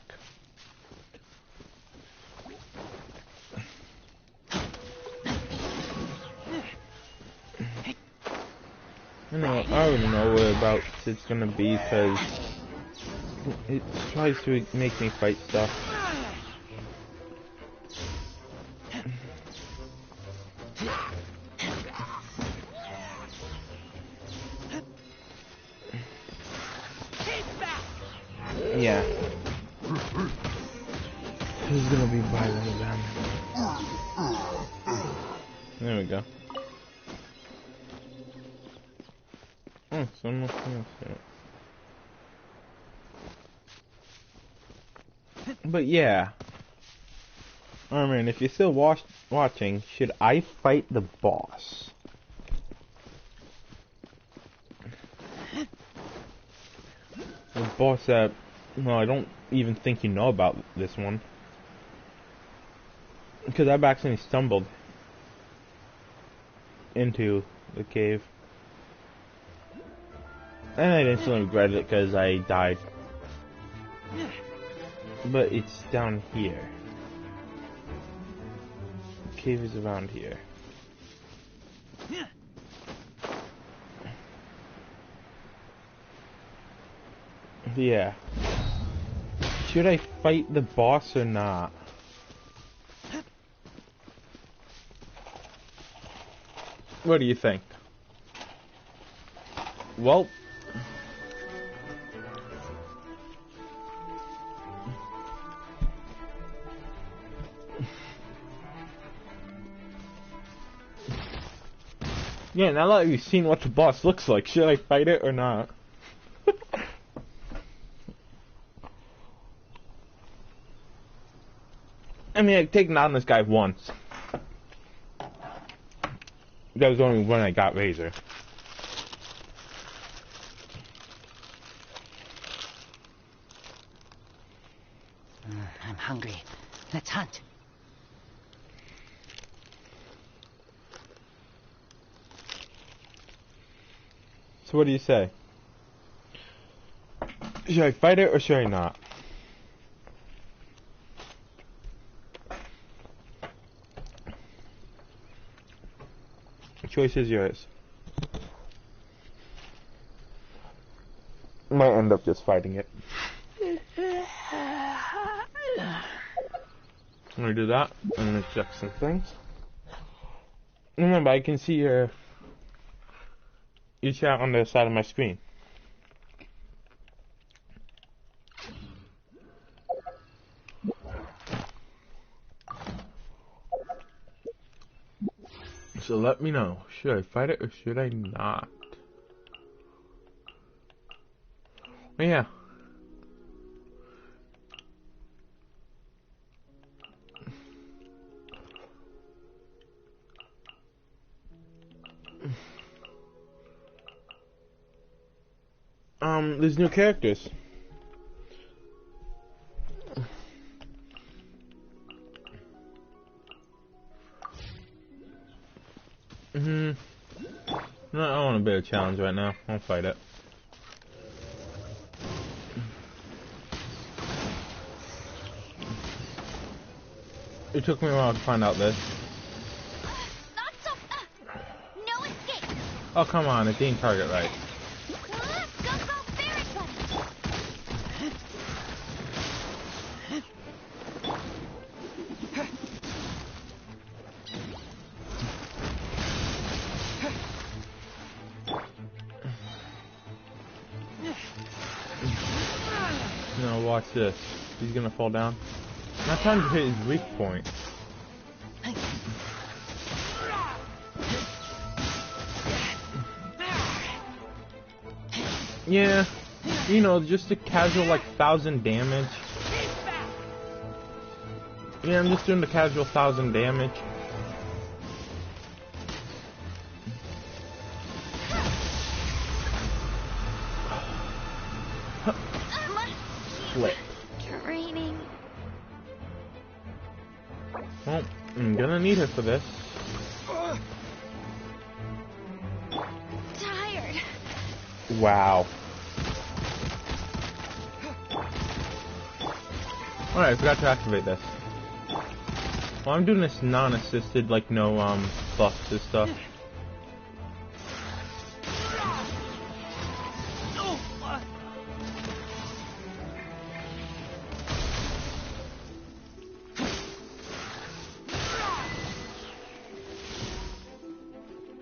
I already know whereabouts it's gonna be because it tries to make me fight stuff. Yeah. He's gonna be by one of them. There we go. Oh, someone else here. But yeah. I mean, if you're still watching, should I fight the boss? The boss that... Well, I don't even think you know about this one. Because I've accidentally stumbled into the cave. And I instantly regretted it because I died. But it's down here. The cave is around here. Yeah. Should I fight the boss or not? What do you think? Well. Yeah, now that you've seen what the boss looks like, should I fight it or not? I mean, I've taken down this guy once. That was only when I got Razor. I'm hungry. Let's hunt. So what do you say? Should I fight it or should I not? The choice is yours. Might end up just fighting it. I'm gonna do that. I'm gonna check some things. Remember, I can see your chat on the side of my screen. So let me know. Should I fight it or should I not? Oh, yeah. There's new characters. No, I want a bit of challenge right now. I'll fight it. It took me a while to find out this. Not so. No escape. Oh, come on, it didn't target right. Go, fairy buddy. No, watch this. He's gonna fall down. Not time to hit his weak point. Yeah, you know, just a casual like 1,000 damage. Yeah, I'm just doing the casual 1,000 damage. Flip. Training. Well, I'm gonna need her for this. Tired. Wow. Alright, I forgot to activate this. Well, I'm doing this non-assisted, like no buffs and stuff.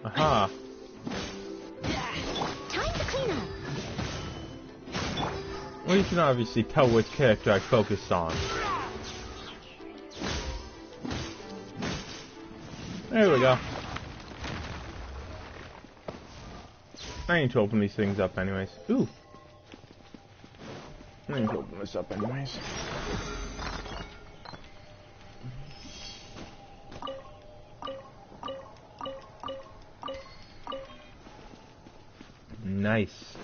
Aha. Time to clean up. Well, you can obviously tell which character I focused on. There we go. I need to open these things up anyways. Ooh. I need to open this up anyways. Nice.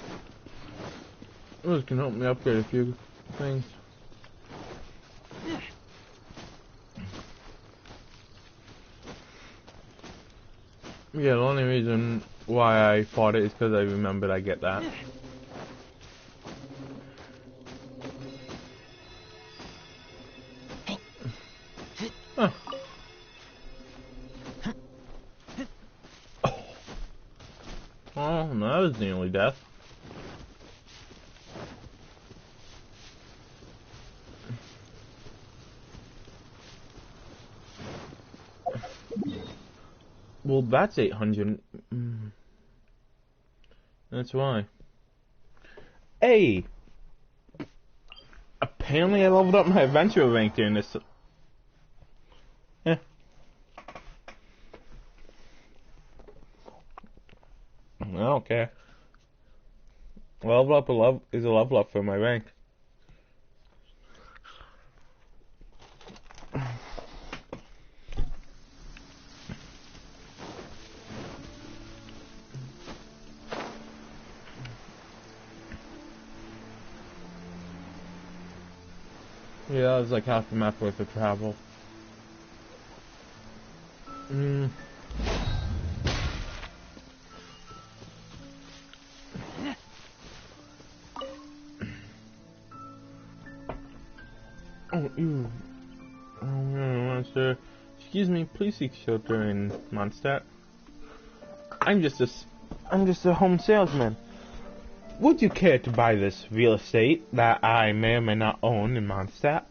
This can help me upgrade a few things. Yeah, the only reason why I fought it is because I remembered I get that. Huh. Oh, no, that was nearly death. Well, that's 800. That's why. Hey! Apparently I leveled up my adventure rank during this. Yeah. I don't care. Level up is a level up for my rank. Yeah, it was like half the map worth of travel. Oh, ew. Oh, monster. Excuse me, please seek shelter in Mondstadt. I'm just a home salesman. Would you care to buy this real estate that I may or may not own in Mondstadt?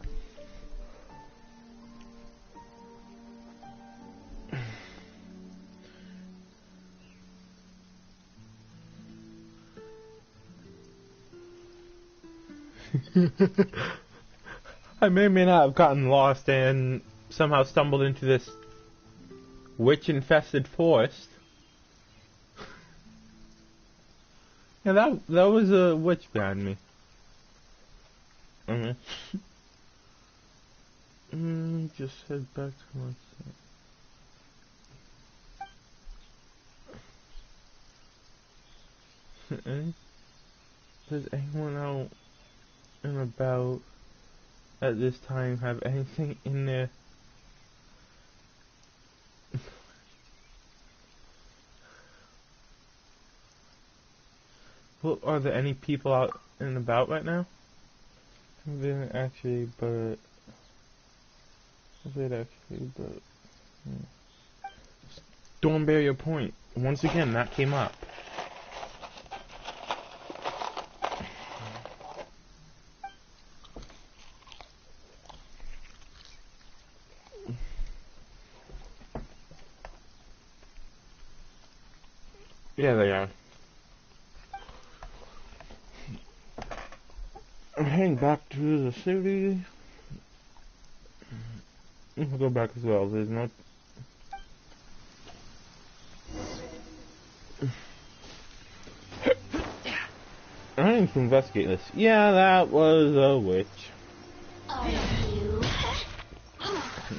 I may or may not have gotten lost and somehow stumbled into this witch-infested forest. Yeah, that was a witch behind me. Just head back to my set. Does anyone out and about at this time have anything in there? Well, are there any people out and about right now? Actually, but... Don't bear your point. Once again, that came up. Yeah, they are. I'm heading back to the city. We'll go back as well. There's no... I need to investigate this. Yeah, that was a witch.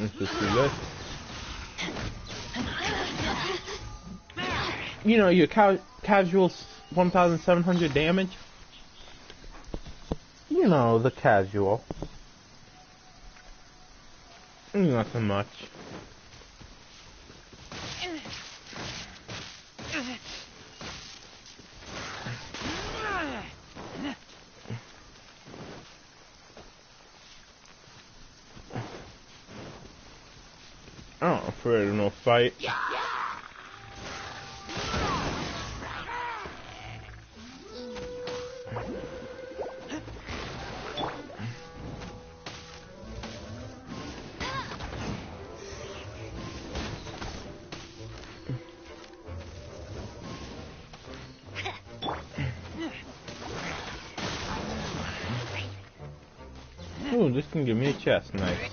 Let's just do this. You know, your casual 1,700 damage. You know, the casual. Nothing much. I'm afraid of no fight. Ooh, this can give me a chest knife.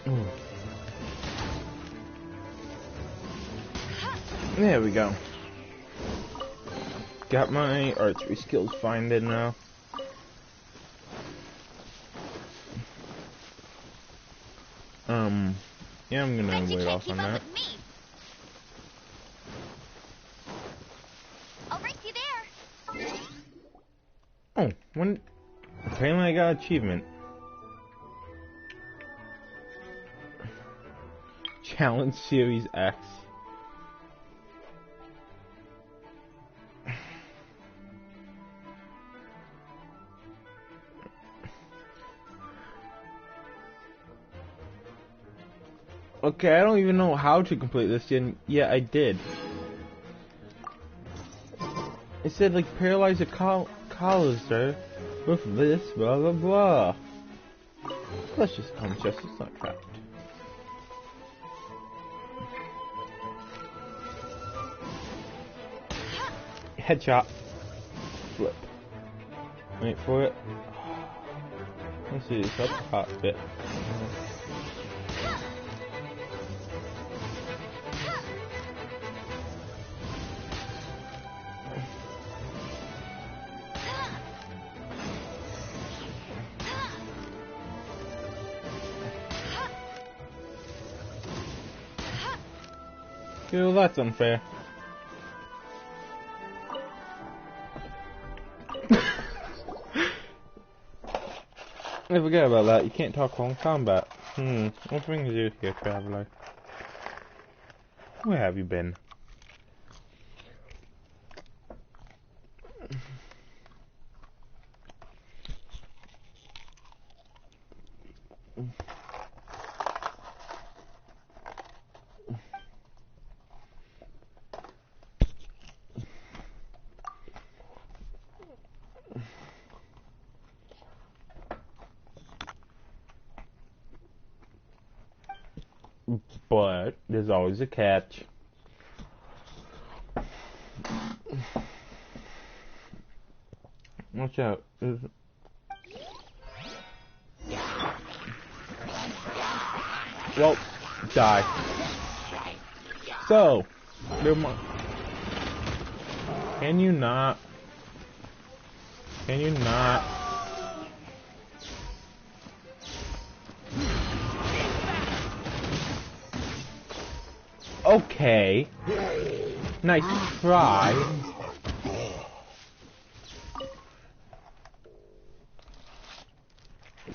Ooh. There we go. Got my archery skills finded now. Yeah, I'm gonna wait off on that. I'll race you there. Oh, when apparently I got an achievement. Challenge Series X. Okay, I don't even know how to complete this, and yeah, I did. It said, like, paralyze a collars her with this, blah blah blah. Let's just unchest, it's not trapped. Headshot. Flip. Wait for it. Let's see this up top bit. Well, that's unfair. I forget about that. You can't talk while in combat. What brings you here, traveler? Where have you been? But there's always a catch. Watch out. Well, die. So, can you not? Can you not? Okay. Nice try.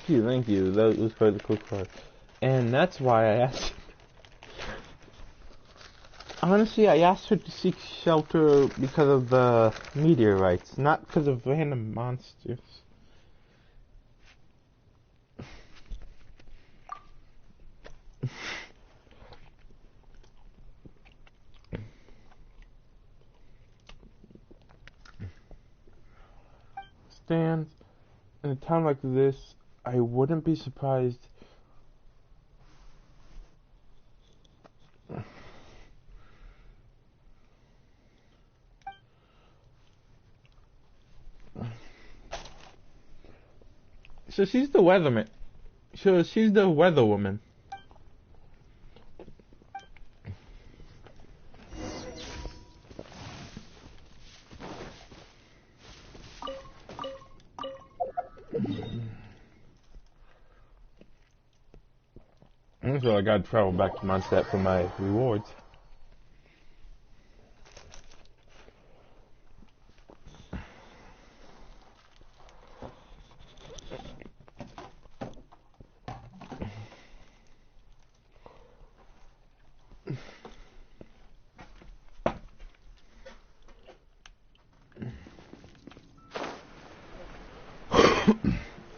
Thank you. That was quite the quick part. And that's why I asked. Honestly, I asked her to seek shelter because of the meteorites, not because of random monsters. Stands in a time like this, I wouldn't be surprised. So she's the weatherman. So she's the weather woman. So I gotta travel back to Mondstadt for my rewards.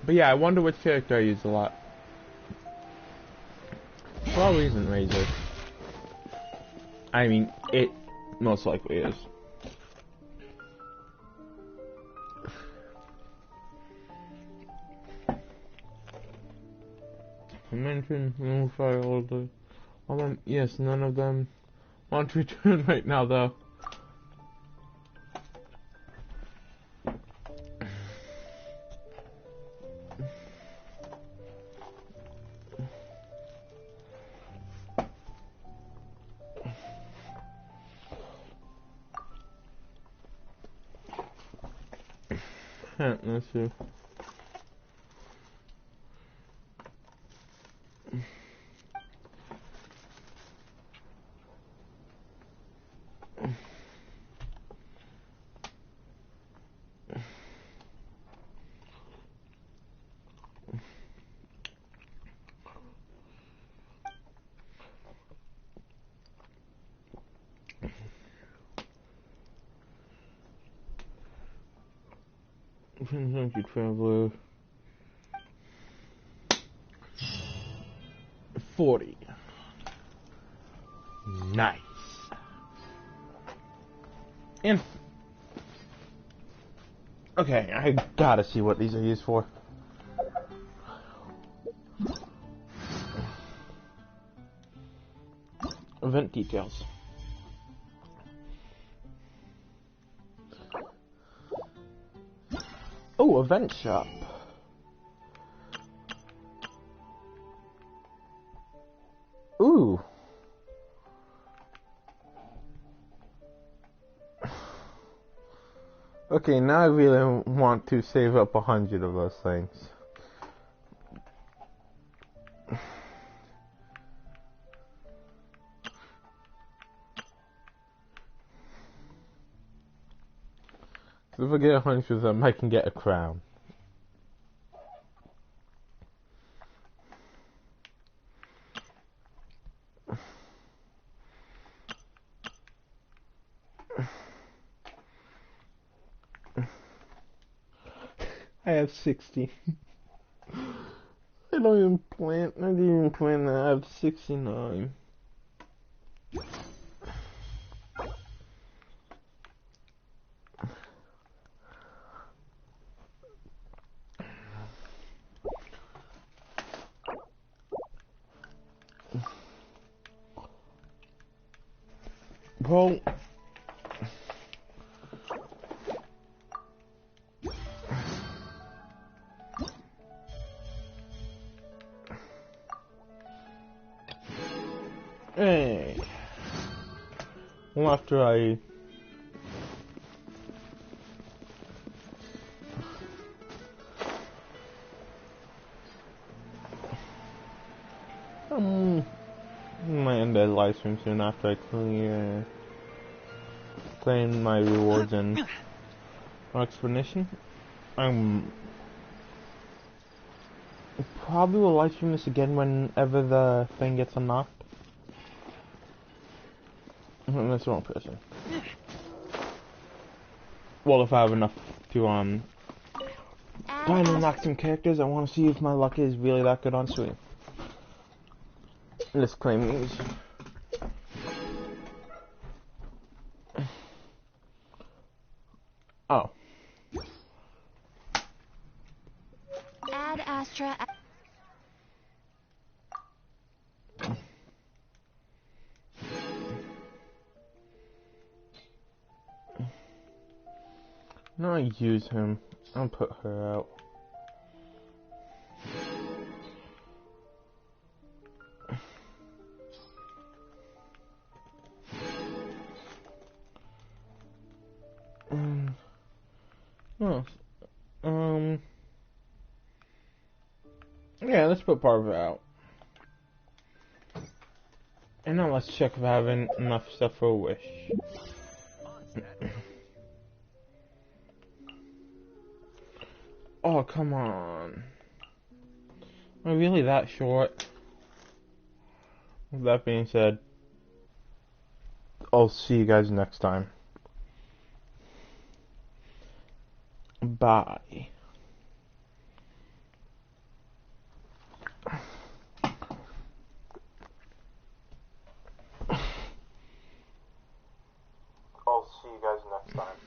But yeah, I wonder which character I use a lot. Probably isn't Razor. I mean, it most likely is. I mentioned Moonfire all the... yes, none of them want to return right now, though. Let's see. Thank you, Traveler. 40. Nice. And Okay, I gotta see what these are used for. Event details. Oh, event shop. Ooh. Okay, now I really want to save up 100 of those things. So if I get 100 of them, I can get a crown. I have 60. I didn't even plan that. I have 69. Well, hey. Well, after I might end the live stream soon after I claim my rewards and explanation. Probably will live stream this again whenever the thing gets unlocked. That's the wrong person. Well, if I have enough to finally unlock some characters, I want to see if my luck is really that good on stream. Let's claim these. Oh. Ad Astra. No, I use him. I'll put her out. Yeah, let's put Parva out. And now let's check if I have enough stuff for a wish. Oh, come on. Am I really that short? With that being said, I'll see you guys next time. Bye. I'll see you guys next time.